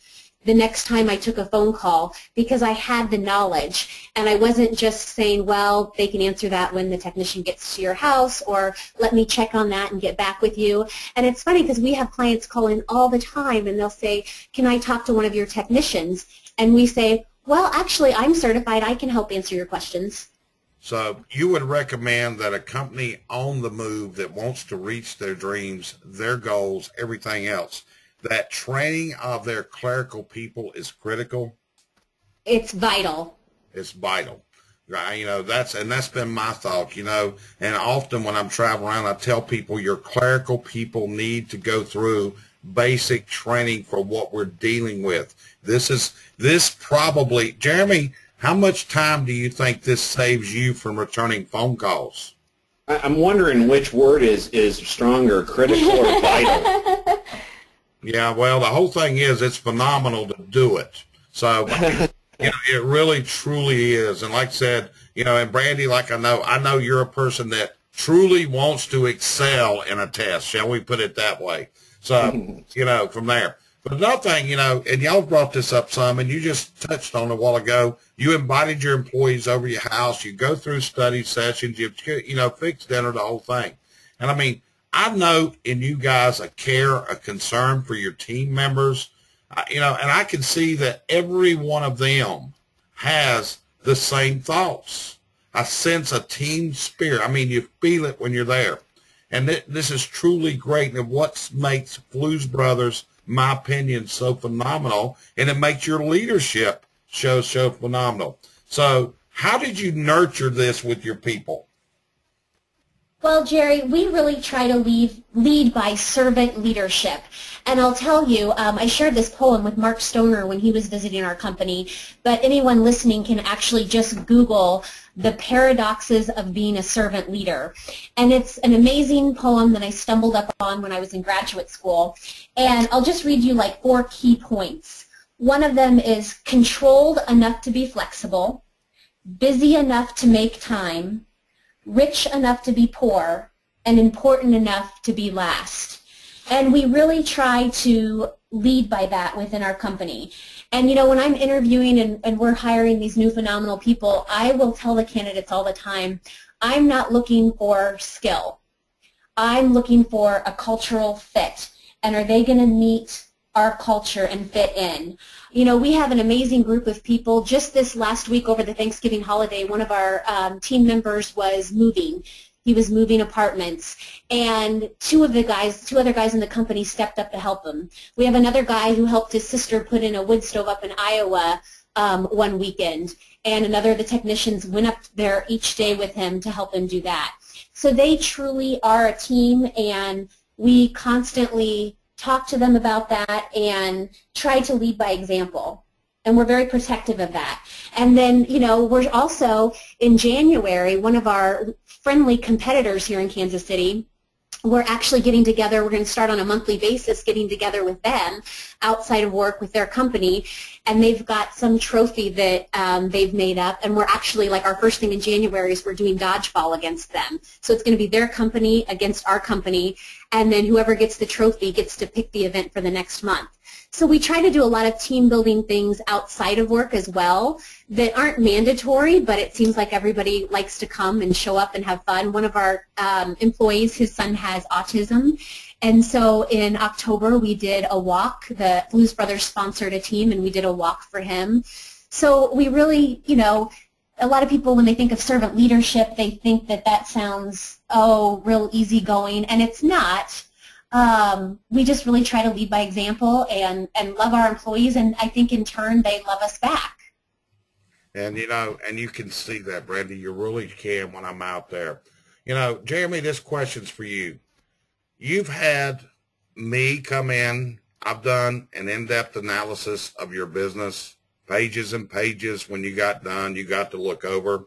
the next time I took a phone call because I had the knowledge and I wasn't just saying, well, they can answer that when the technician gets to your house, or let me check on that and get back with you. And it's funny because we have clients call in all the time and they'll say, can I talk to one of your technicians? And we say, well, actually, I'm certified. I can help answer your questions. So you would recommend that a company on the move that wants to reach their dreams, their goals, everything else, that training of their clerical people is critical? It's vital. It's vital. You know, that's been my thought, you know, and often when I'm traveling around, I tell people your clerical people need to go through basic training for what we're dealing with. This probably, Jeremy, how much time do you think this saves you from returning phone calls? I'm wondering which word is stronger, critical or vital? Yeah, well, the whole thing is it's phenomenal to do it. So, you know, it really, truly is. And like I said, you know, and Brandi, like I know you're a person that truly wants to excel in a test, shall we put it that way? So, you know, from there. But another thing, you know, and y'all brought this up some, and you just touched on it a while ago, you invited your employees over your house, you go through study sessions, you know, fix dinner, the whole thing. And I mean, I note in you guys a care, a concern for your team members, you know, and I can see that every one of them has the same thoughts. I sense a team spirit. I mean, you feel it when you're there. And this is truly great, and what makes Fluesbrothers, my opinion, so phenomenal, and it makes your leadership so phenomenal. So how did you nurture this with your people? Well, Jerry, we really try to lead by servant leadership. And I'll tell you, I shared this poem with Mark Stoner when he was visiting our company, but anyone listening can actually just Google the paradoxes of being a servant leader. And it's an amazing poem that I stumbled up on when I was in graduate school. And I'll just read you like 4 key points. One of them is controlled enough to be flexible, busy enough to make time, rich enough to be poor, and important enough to be last. And we really try to lead by that within our company. And, you know, when I'm interviewing and we're hiring these new phenomenal people, I will tell the candidates all the time, I'm not looking for skill. I'm looking for a cultural fit. And are they going to meet our culture and fit in? You know, we have an amazing group of people. Just this last week over the Thanksgiving holiday, one of our team members was moving. He was moving apartments, and two other guys in the company stepped up to help him. We have another guy who helped his sister put in a wood stove up in Iowa one weekend, and another of the technicians went up there each day with him to help him do that. So they truly are a team, and we constantly talk to them about that and try to lead by example. And we're very protective of that. And then, you know, we're also, in January, one of our friendly competitors here in Kansas City, we're actually getting together. We're going to start on a monthly basis getting together with them outside of work with their company, and they've got some trophy that they've made up, and we're actually, like, our first thing in January is we're doing dodgeball against them. So it's going to be their company against our company, and then whoever gets the trophy gets to pick the event for the next month. So we try to do a lot of team building things outside of work as well that aren't mandatory, but it seems like everybody likes to come and show up and have fun. One of our employees, his son has autism, and so in October we did a walk. The Fluesbrothers sponsored a team, and we did a walk for him. So we really, you know, a lot of people, when they think of servant leadership, they think that that sounds, oh, real easygoing, and it's not. We just really try to lead by example and love our employees, and I think in turn they love us back. And, you know, and you can see that, Brandi, you really can when I'm out there. Jeremy, this question's for you. You've had me come in. I've done an in-depth analysis of your business, pages and pages. When you got done, you got to look over.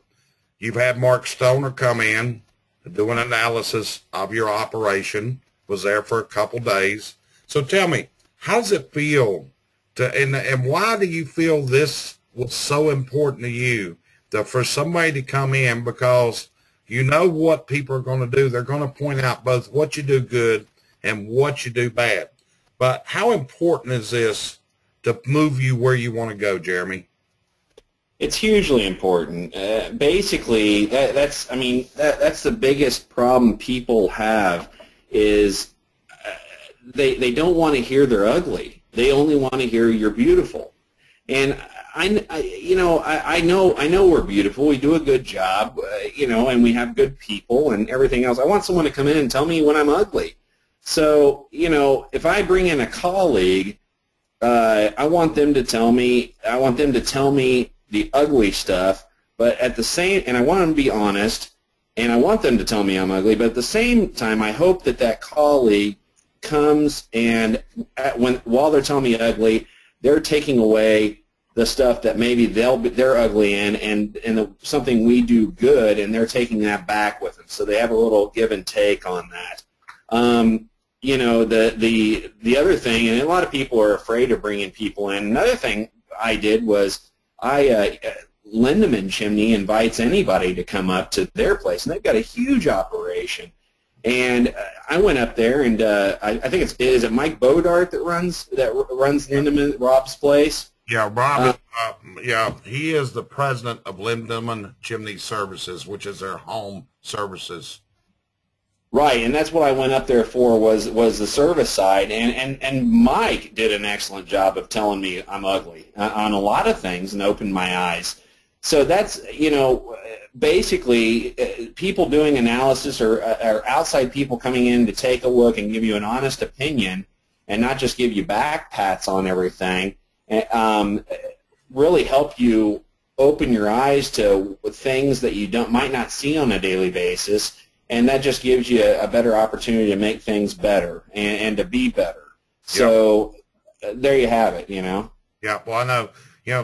You've had Mark Stoner come in to do an analysis of your operation, was there for a couple days. So tell me, how does it feel and why do you feel this was so important to you for somebody to come in? Because you know what people are going to do. They're going to point out both what you do good and what you do bad. But how important is this to move you where you want to go, Jeremy? It's hugely important. Basically, that's the biggest problem people have is they don't want to hear they're ugly. They only want to hear you're beautiful. And I know we're beautiful. We do a good job, and we have good people and everything else. I want someone to come in and tell me when I'm ugly. So, if I bring in a colleague, I want them to tell me the ugly stuff, but and I want them to be honest, and I want them to tell me I'm ugly, but at the same time, I hope that colleague comes and while they're telling me ugly, they're taking away the stuff that maybe they're ugly in, and something we do good, and they're taking that back with them. So they have a little give and take on that. The other thing, and a lot of people are afraid of bringing people in. Another thing I did was Lindemann Chimney invites anybody to come up to their place, and they've got a huge operation. And I went up there, and I think is it Mike Bodart that runs Lindemann, Rob's place? Yeah, Rob. He is the president of Lindemann Chimney Services, which is their home services. Right, and that's what I went up there for was the service side, and Mike did an excellent job of telling me I'm ugly on a lot of things and opened my eyes. So that's, basically people doing analysis or outside people coming in to take a look and give you an honest opinion and not just give you back pats on everything, really help you open your eyes to things that you might not see on a daily basis. And that just gives you a better opportunity to make things better and to be better. So there you have it, Yeah, well, I know,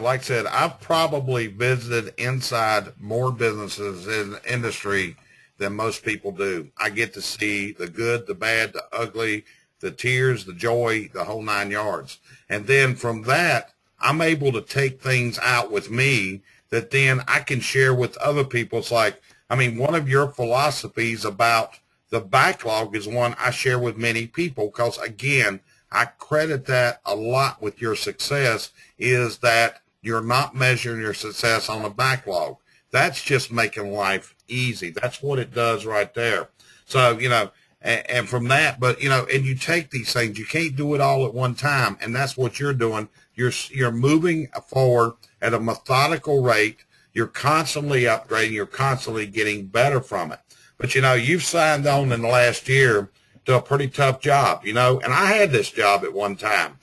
like I said, I've probably visited inside more businesses in the industry than most people do. I get to see the good, the bad, the ugly, the tears, the joy, the whole 9 yards. And then from that, I'm able to take things out with me that then I can share with other people. It's like, one of your philosophies about the backlog is one I share with many people because, again, I credit that a lot with your success is that you're not measuring your success on the backlog. That's just making life easy. That's what it does right there. So, and from that, but, and you take these things, you can't do it all at one time, and that's what you're doing. You're moving forward at a methodical rate. You're constantly upgrading. You're constantly getting better from it. But, you've signed on in the last year to a pretty tough job, and I had this job at one time.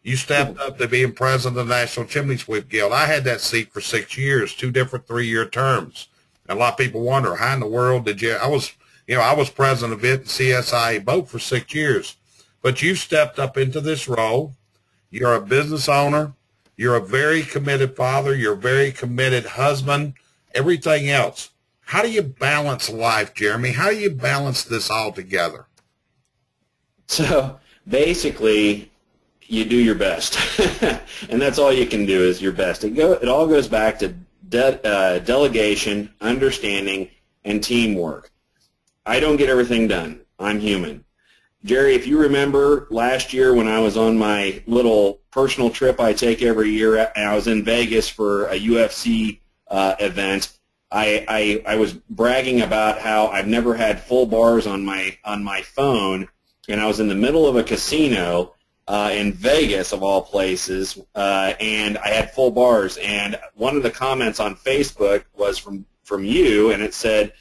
You stepped up to being president of the National Chimney Sweep Guild. I had that seat for 6 years, 2 different 3-year terms. And a lot of people wonder, how in the world did you? I was president of it and CSIA both for 6 years. But you stepped up into this role. You're a business owner. You're a very committed father. You're a very committed husband, everything else. How do you balance life, Jeremy? How do you balance this all together? So basically, you do your best. And that's all you can do is your best. It all goes back to delegation, understanding, and teamwork. I don't get everything done. I'm human. Jerry, if you remember last year when I was on my little personal trip I take every year, and I was in Vegas for a UFC event, I was bragging about how I've never had full bars on my phone, and I was in the middle of a casino in Vegas, of all places, and I had full bars. And one of the comments on Facebook was from you, and it said,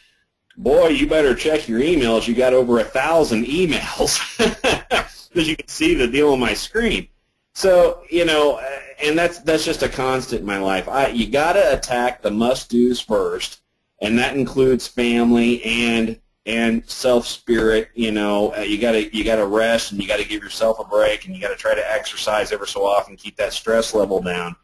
"Boy, you better check your emails. You got over 1,000 emails," because you can see the deal on my screen. So, and that's just a constant in my life. You got to attack the must-dos first, and that includes family and and self-spirit. You know, you gotta rest, and you gotta give yourself a break, and you gotta try to exercise ever so often, keep that stress level down.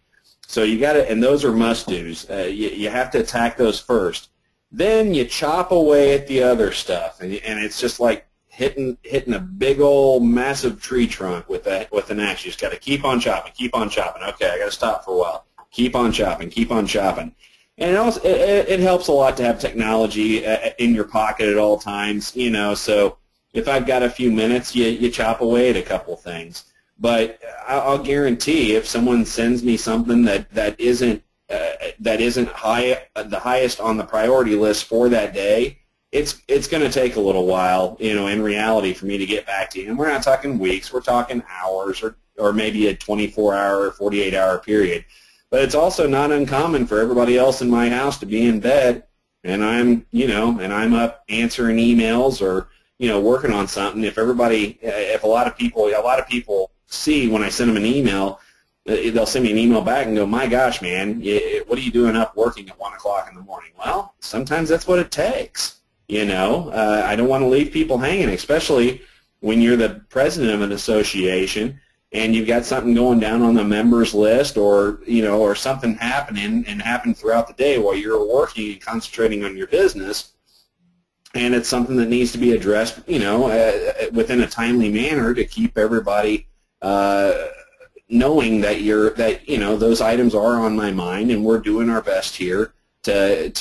So you gotta, and those are must-dos. You have to attack those first. Then you chop away at the other stuff, and it's just like hitting a big old massive tree trunk with an axe. You just got to keep on chopping, keep on chopping. Okay, I got to stop for a while. Keep on chopping, keep on chopping. And it helps a lot to have technology in your pocket at all times. You know, so if I've got a few minutes, you chop away at a couple things. But I'll guarantee if someone sends me something that isn't the highest on the priority list for that day, it's going to take a little while, you know, in reality, for me to get back to you. And we're not talking weeks, we're talking hours, or maybe a 24-hour or 48-hour period. But it's also not uncommon for everybody else in my house to be in bed, and I'm up answering emails or, you know, working on something. If a lot of people see when I send them an email, they'll send me an email back and go, my gosh, man, what are you doing up working at 1 o'clock in the morning? Well, sometimes that's what it takes. You know, I don't want to leave people hanging, especially when you're the president of an association and you've got something going down on the members list, or, you know, or something happening throughout the day while you're working and concentrating on your business, and it's something that needs to be addressed, you know, within a timely manner to keep everybody knowing that you know, those items are on my mind, and we're doing our best here to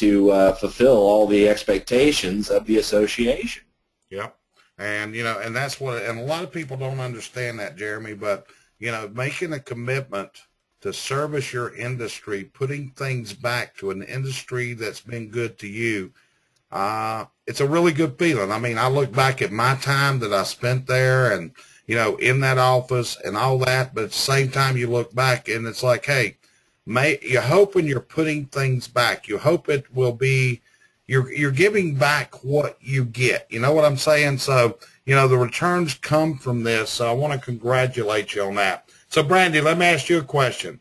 fulfill all the expectations of the association. Yep. And, you know, and that's what, and a lot of people don't understand that, Jeremy, but, you know, making a commitment to service your industry, putting things back to an industry that's been good to you, it's a really good feeling. I mean, I look back at my time that I spent there and, you know, in that office and all that, but at the same time you look back and it's like, hey, you hope when you're putting things back, you hope it will be, you're giving back what you get. You know what I'm saying? So, you know, the returns come from this. So I want to congratulate you on that. So, Brandi, let me ask you a question.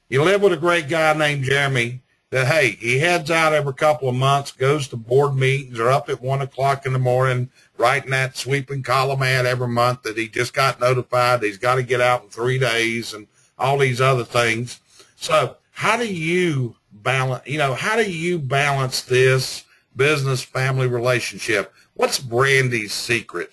You live with a great guy named Jeremy that, hey, he heads out every couple of months, goes to board meetings, or up at 1 o'clock in the morning, writing that sweeping column ad every month that he just got notified he's got to get out in 3 days and all these other things. So how do you balance this business-family relationship? What's Brandi's secret?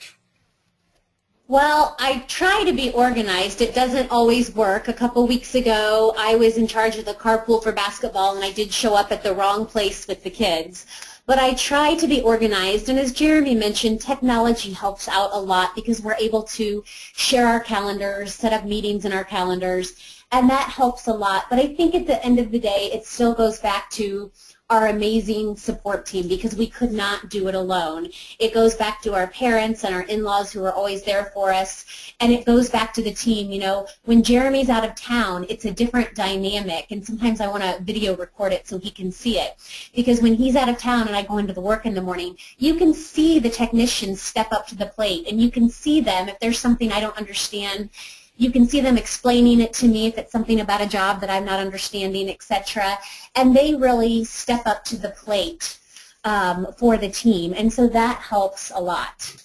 Well, I try to be organized. It doesn't always work. A couple weeks ago, I was in charge of the carpool for basketball, and I did show up at the wrong place with the kids. But I try to be organized, and as Jeremy mentioned, technology helps out a lot because we're able to share our calendars, set up meetings in our calendars, and that helps a lot. But I think at the end of the day, it still goes back to our amazing support team because we could not do it alone. It goes back to our parents and our in-laws who are always there for us, and it goes back to the team. You know, when Jeremy's out of town, it's a different dynamic, and sometimes I want to video record it so he can see it, because when he's out of town and I go into the work in the morning, you can see the technicians step up to the plate, and you can see them if there's something I don't understand. You can see them explaining it to me if it's something about a job that I'm not understanding, etc. And they really step up to the plate for the team, and so that helps a lot.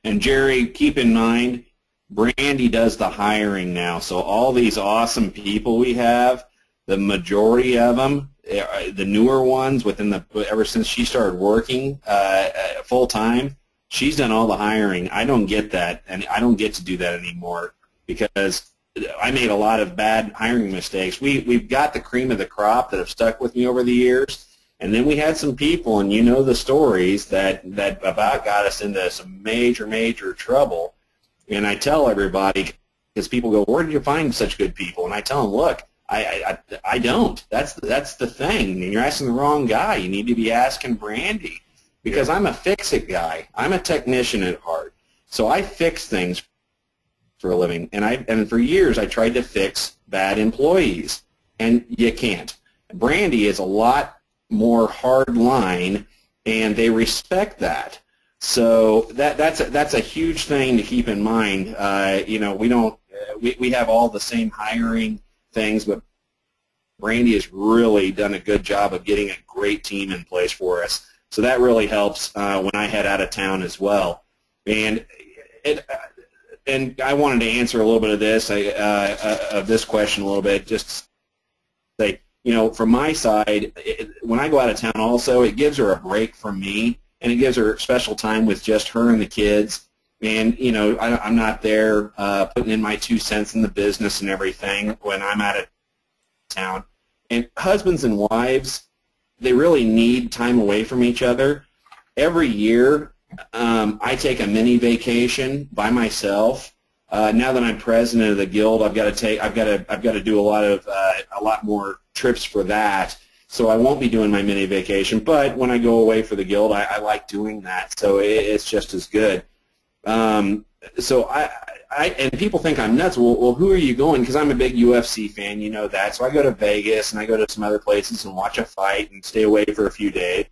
And Jerry, keep in mind, Brandi does the hiring now. So all these awesome people we have, the majority of them, the newer ones ever since she started working full time, she's done all the hiring. I don't get that, and I don't get to do that anymore, because I made a lot of bad hiring mistakes. We've got the cream of the crop that have stuck with me over the years, and then we had some people, and you know the stories, that about got us into some major trouble. And I tell everybody, because people go, where did you find such good people? And I tell them, look, I don't. That's the thing. And you're asking the wrong guy. You need to be asking Brandi, because I'm a fix-it guy. I'm a technician at heart. So I fix things for a living, and for years I tried to fix bad employees, and you can't. Brandi is a lot more hard line, and they respect that. So that's a huge thing to keep in mind. You know, we have all the same hiring things, but Brandi has really done a good job of getting a great team in place for us. So that really helps when I head out of town as well. And I wanted to answer a little bit of this question a little bit, just say, from my side, when I go out of town also, it gives her a break from me, and it gives her special time with just her and the kids. And, I'm not there putting in my 2 cents in the business and everything when I'm out of town. And husbands and wives, they really need time away from each other. Every year, I take a mini vacation by myself. Now that I'm president of the guild, I've got to do a lot more trips for that. So I won't be doing my mini vacation. But when I go away for the guild, I like doing that. So it's just as good. So and people think I'm nuts. Well, who are you going? Because I'm a big UFC fan, you know that. So I go to Vegas and I go to some other places and watch a fight and stay away for a few days.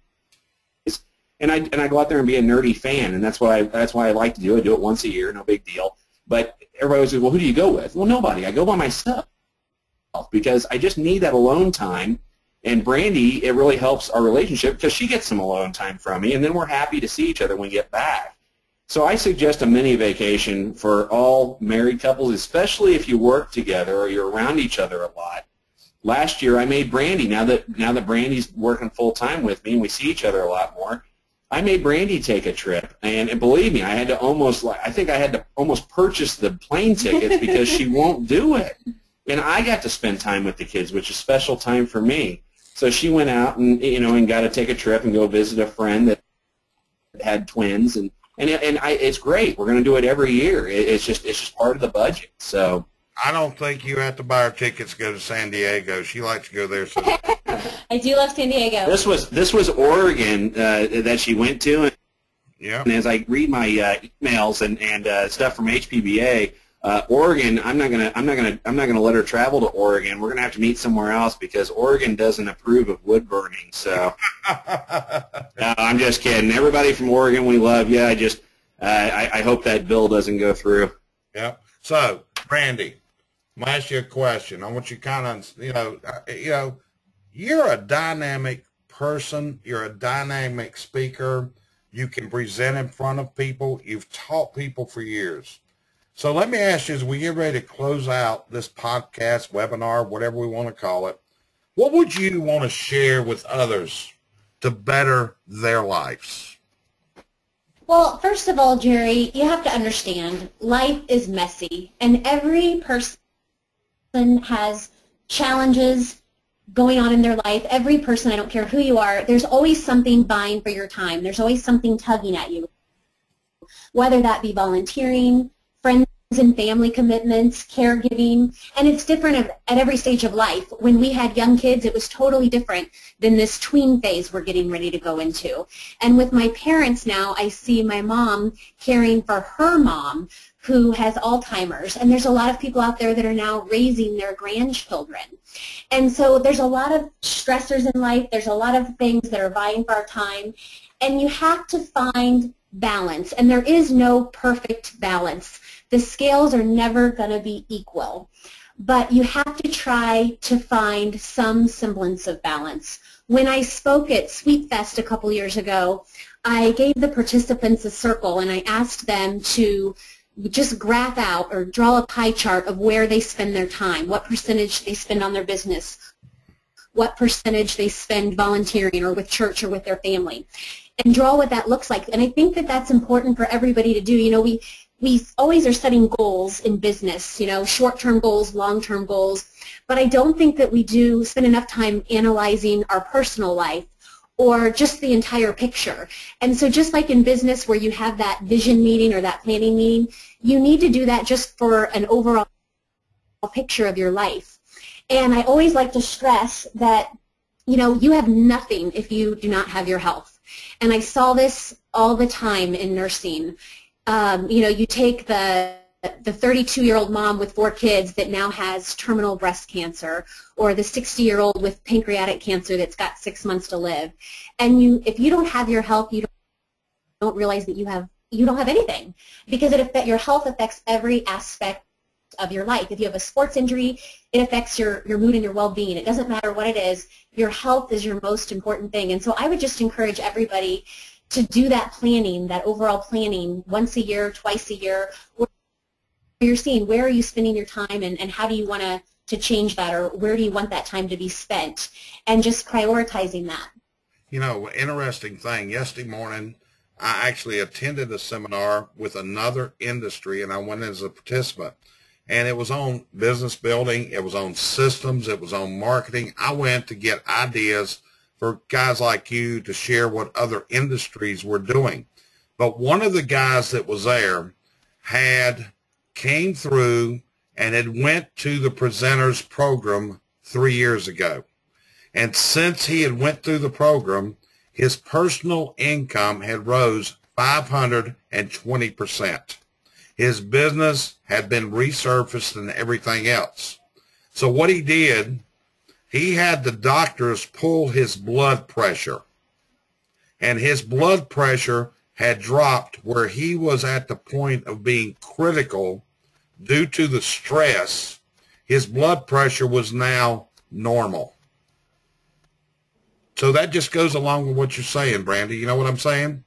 And I go out there and be a nerdy fan, and that's why I like to do it. I do it once a year, no big deal. But everybody always says, well, who do you go with? Well, nobody. I go by myself because I just need that alone time. And Brandi, it really helps our relationship because she gets some alone time from me, and then we're happy to see each other when we get back. So I suggest a mini vacation for all married couples, especially if you work together or you're around each other a lot. Last year I made Brandi, now that Brandi's working full time with me and we see each other a lot more, I made Brandi take a trip. And believe me, I had to almost purchase the plane tickets because she won't do it. And I got to spend time with the kids, which is special time for me. So she went out and and got to take a trip and go visit a friend that had twins, and it's great. We're going to do it every year. It's just part of the budget. So I don't think you have to buy her tickets to go to San Diego. She likes to go there. So. I do love San Diego. This was Oregon that she went to, and, yeah. And as I read my emails and stuff from HPBA, Oregon, I'm not gonna let her travel to Oregon. We're gonna have to meet somewhere else because Oregon doesn't approve of wood burning. So no, I'm just kidding. Everybody from Oregon, we love you. I hope that bill doesn't go through. Yep. So, Brandi, I'm gonna ask you a question. I want you you're a dynamic person. You're a dynamic speaker. You can present in front of people. You've taught people for years. So let me ask you, as we get ready to close out this podcast, webinar, whatever we want to call it, what would you want to share with others to better their lives? Well, first of all, Jerry, you have to understand life is messy, and every person has challenges going on in their life. Every person, I don't care who you are, there's always something vying for your time. There's always something tugging at you, whether that be volunteering, friends and family commitments, caregiving, and it's different at every stage of life. When we had young kids, it was totally different than this tween phase we're getting ready to go into. And with my parents now, I see my mom caring for her mom who has Alzheimer's, and there's a lot of people out there that are now raising their grandchildren. And so there's a lot of stressors in life. There's a lot of things that are vying for our time, and you have to find balance, and there is no perfect balance. The scales are never going to be equal, but you have to try to find some semblance of balance. When I spoke at Sweet Fest a couple years ago, I gave the participants a circle, and I asked them to just graph out or draw a pie chart of where they spend their time, what percentage they spend on their business, what percentage they spend volunteering or with church or with their family, and draw what that looks like. And I think that that's important for everybody to do. We always are setting goals in business, short-term goals, long-term goals, but I don't think that we do spend enough time analyzing our personal life or just the entire picture. And so just like in business where you have that vision meeting or that planning meeting, you need to do that just for an overall picture of your life. And I always like to stress that, you have nothing if you do not have your health. And I saw this all the time in nursing. You take the 32-year-old mom with 4 kids that now has terminal breast cancer, or the 60-year-old with pancreatic cancer that's got 6 months to live. And if you don't have your health, you don't realize that you don't have anything, because your health affects every aspect of your life. If you have a sports injury, it affects your mood and your well-being. It doesn't matter what it is. Your health is your most important thing. And so I would just encourage everybody to do that planning, that overall planning, once a year, twice a year, where you're seeing where are you spending your time and how do you want to change that, or where do you want that time to be spent, and just prioritizing that. You know, interesting thing, yesterday morning, I actually attended a seminar with another industry, and I went as a participant. And it was on business building, it was on systems, it was on marketing. I went to get ideas for guys like you to share what other industries were doing. But one of the guys that was there came through and had went to the presenters program 3 years ago. And since he had went through the program, his personal income had rose 520%. His business had been resurfaced and everything else. So what he did, he had the doctors pull his blood pressure. And his blood pressure had dropped where he was at the point of being critical due to the stress. His blood pressure was now normal. So that just goes along with what you're saying, Brandi. You know what I'm saying?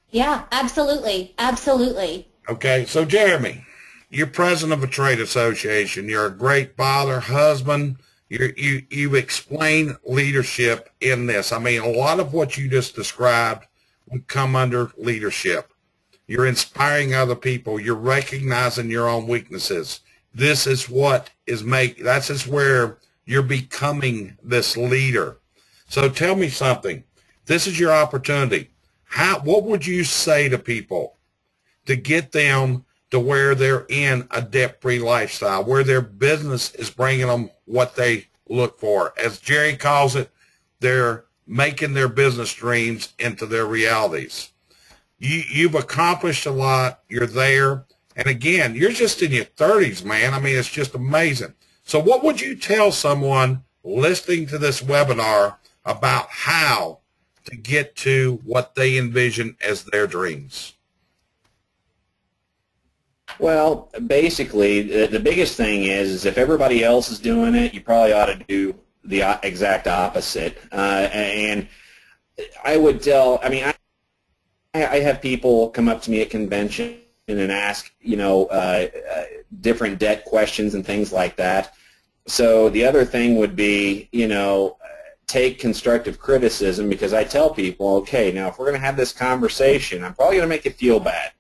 Yeah, absolutely. Absolutely. Okay, so Jeremy, you're president of a trade association. You're a great father, husband. You explain leadership in this. I mean, a lot of what you just described would come under leadership. You're inspiring other people. You're recognizing your own weaknesses. This is what that's just where you're becoming this leader. So tell me something. This is your opportunity. What would you say to people to get them to where they're in a debt-free lifestyle, where their business is bringing them what they look for? As Jerry calls it, they're making their business dreams into their realities. You've accomplished a lot. You're there. And again, you're just in your 30s, man. I mean, it's just amazing. So what would you tell someone listening to this webinar about how to get to what they envision as their dreams? Well, basically, the biggest thing is if everybody else is doing it, you probably ought to do the exact opposite. And I would tell, I mean, I have people come up to me at convention and ask, different debt questions and things like that. So the other thing would be, take constructive criticism, because I tell people, okay, now if we're going to have this conversation, I'm probably going to make you feel bad.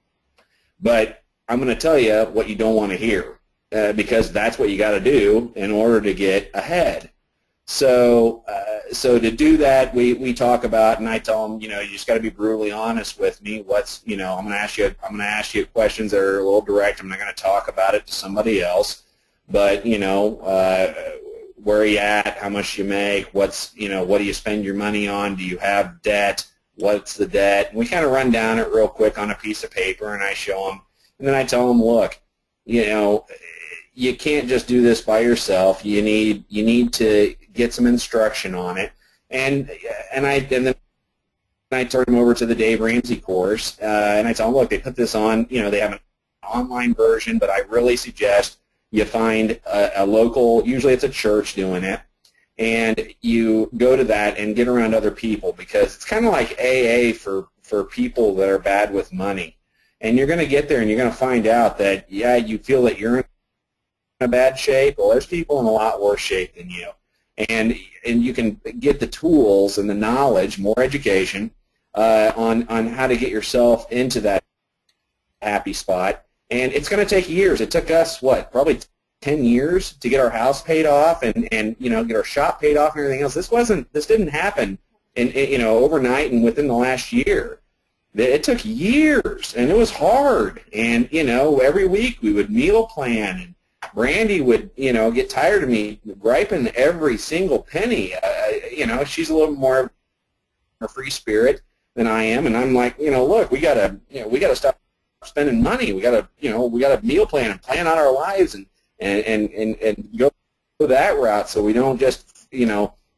But I'm going to tell you what you don't want to hear, because that's what you got to do in order to get ahead. So to do that, we talk about, and I tell them, you just got to be brutally honest with me. I'm going to ask you questions that are a little direct. I'm not going to talk about it to somebody else, but where are you at? How much you make? What do you spend your money on? Do you have debt? What's the debt? And we kind of run down it real quick on a piece of paper, and I show them. And then I tell them, look, you can't just do this by yourself. You need to get some instruction on it. And then I turn them over to the Dave Ramsey course, and I tell them, look, they put this on. They have an online version, but I really suggest you find a local. Usually it's a church doing it, and you go to that and get around other people, because it's kind of like AA for people that are bad with money. And you're going to get there and you're going to find out that, yeah, you feel that you're in a bad shape. Well, there's people in a lot worse shape than you. And you can get the tools and the knowledge, more education, on how to get yourself into that happy spot. And it's going to take years. It took us, probably 10 years to get our house paid off and get our shop paid off and everything else. This didn't happen overnight and within the last year. It took years, and it was hard. And, every week we would meal plan, and Brandi would, get tired of me griping every single penny. She's a little more of a free spirit than I am, and I'm like, look, we gotta stop spending money. We gotta meal plan and plan out our lives and go that route, so we don't just,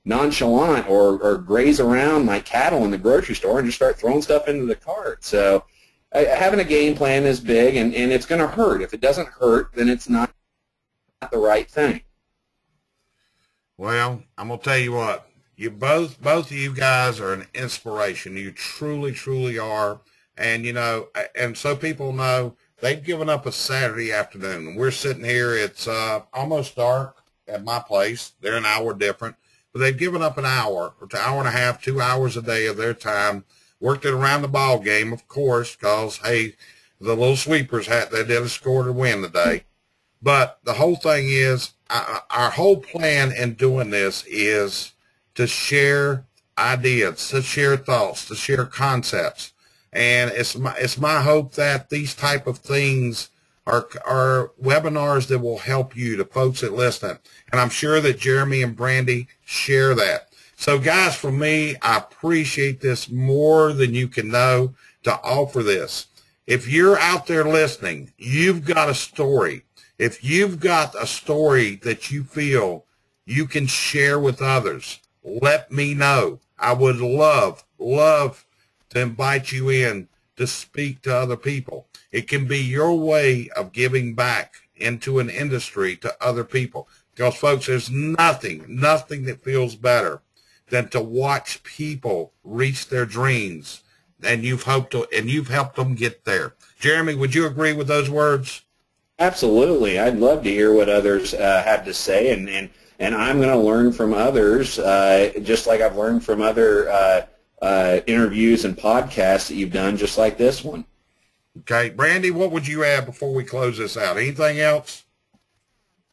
nonchalant or graze around like cattle in the grocery store and just start throwing stuff into the cart. So having a game plan is big, and it's going to hurt. If it doesn't hurt, then it's not the right thing. Well, I'm going to tell you what, you both of you guys are an inspiration. You truly, truly are. And, you know, and so people know, they've given up a Saturday afternoon. We're sitting here, it's almost dark at my place. They're an hour different. But they've given up an hour or an hour and a half, 2 hours a day of their time, worked it around the ball game, of course, because, hey, the little sweepers, they didn't score to win today. But the whole thing is, our whole plan in doing this is to share ideas, to share thoughts, to share concepts. And it's my hope that these type of things are webinars that will help you, the folks that listen. And I'm sure that Jeremy and Brandi share that. So guys, for me, I appreciate this more than you can know to offer this. If you're out there listening, you've got a story. If you've got a story that you feel you can share with others, let me know. I would love to invite you in to speak to other people. It can be your way of giving back into an industry to other people. Because, folks, there's nothing that feels better than to watch people reach their dreams, and you've helped them get there. Jeremy, would you agree with those words? Absolutely. I'd love to hear what others have to say, and I'm going to learn from others, just like I've learned from other interviews and podcasts that you've done, just like this one. Okay. Brandi, what would you add before we close this out? Anything else?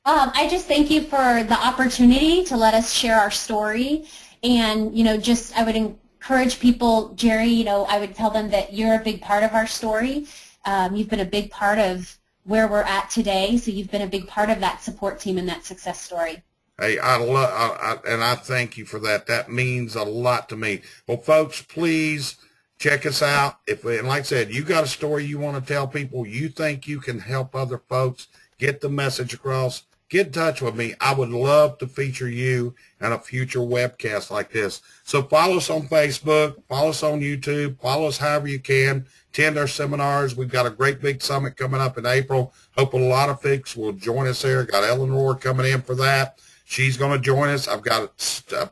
I just thank you for the opportunity to let us share our story. And, you know, I would encourage people, Jerry, you know, I would tell them that you're a big part of our story. You've been a big part of where we're at today, so you've been a big part of that support team and that success story. Hey, I thank you for that. That means a lot to me. Well, folks, please check us out. And like I said, you got a story you want to tell people, you think you can help other folks get the message across, get in touch with me. I would love to feature you in a future webcast like this. So follow us on Facebook, follow us on YouTube, follow us however you can. Attend our seminars. We've got a great big summit coming up in April. Hope a lot of folks will join us there. Got Eleanor coming in for that. She's going to join us. I've got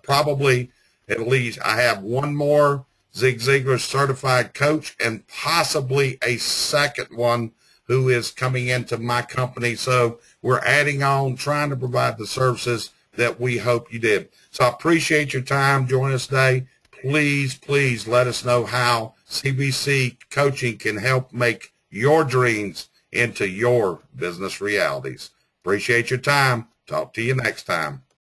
probably at least, I have one more Zig Ziglar certified coach and possibly a second one who is coming into my company. So we're adding on, trying to provide the services that we hope you did. So I appreciate your time. Join us today. Please let us know how CBC coaching can help make your dreams into your business realities. Appreciate your time. Talk to you next time.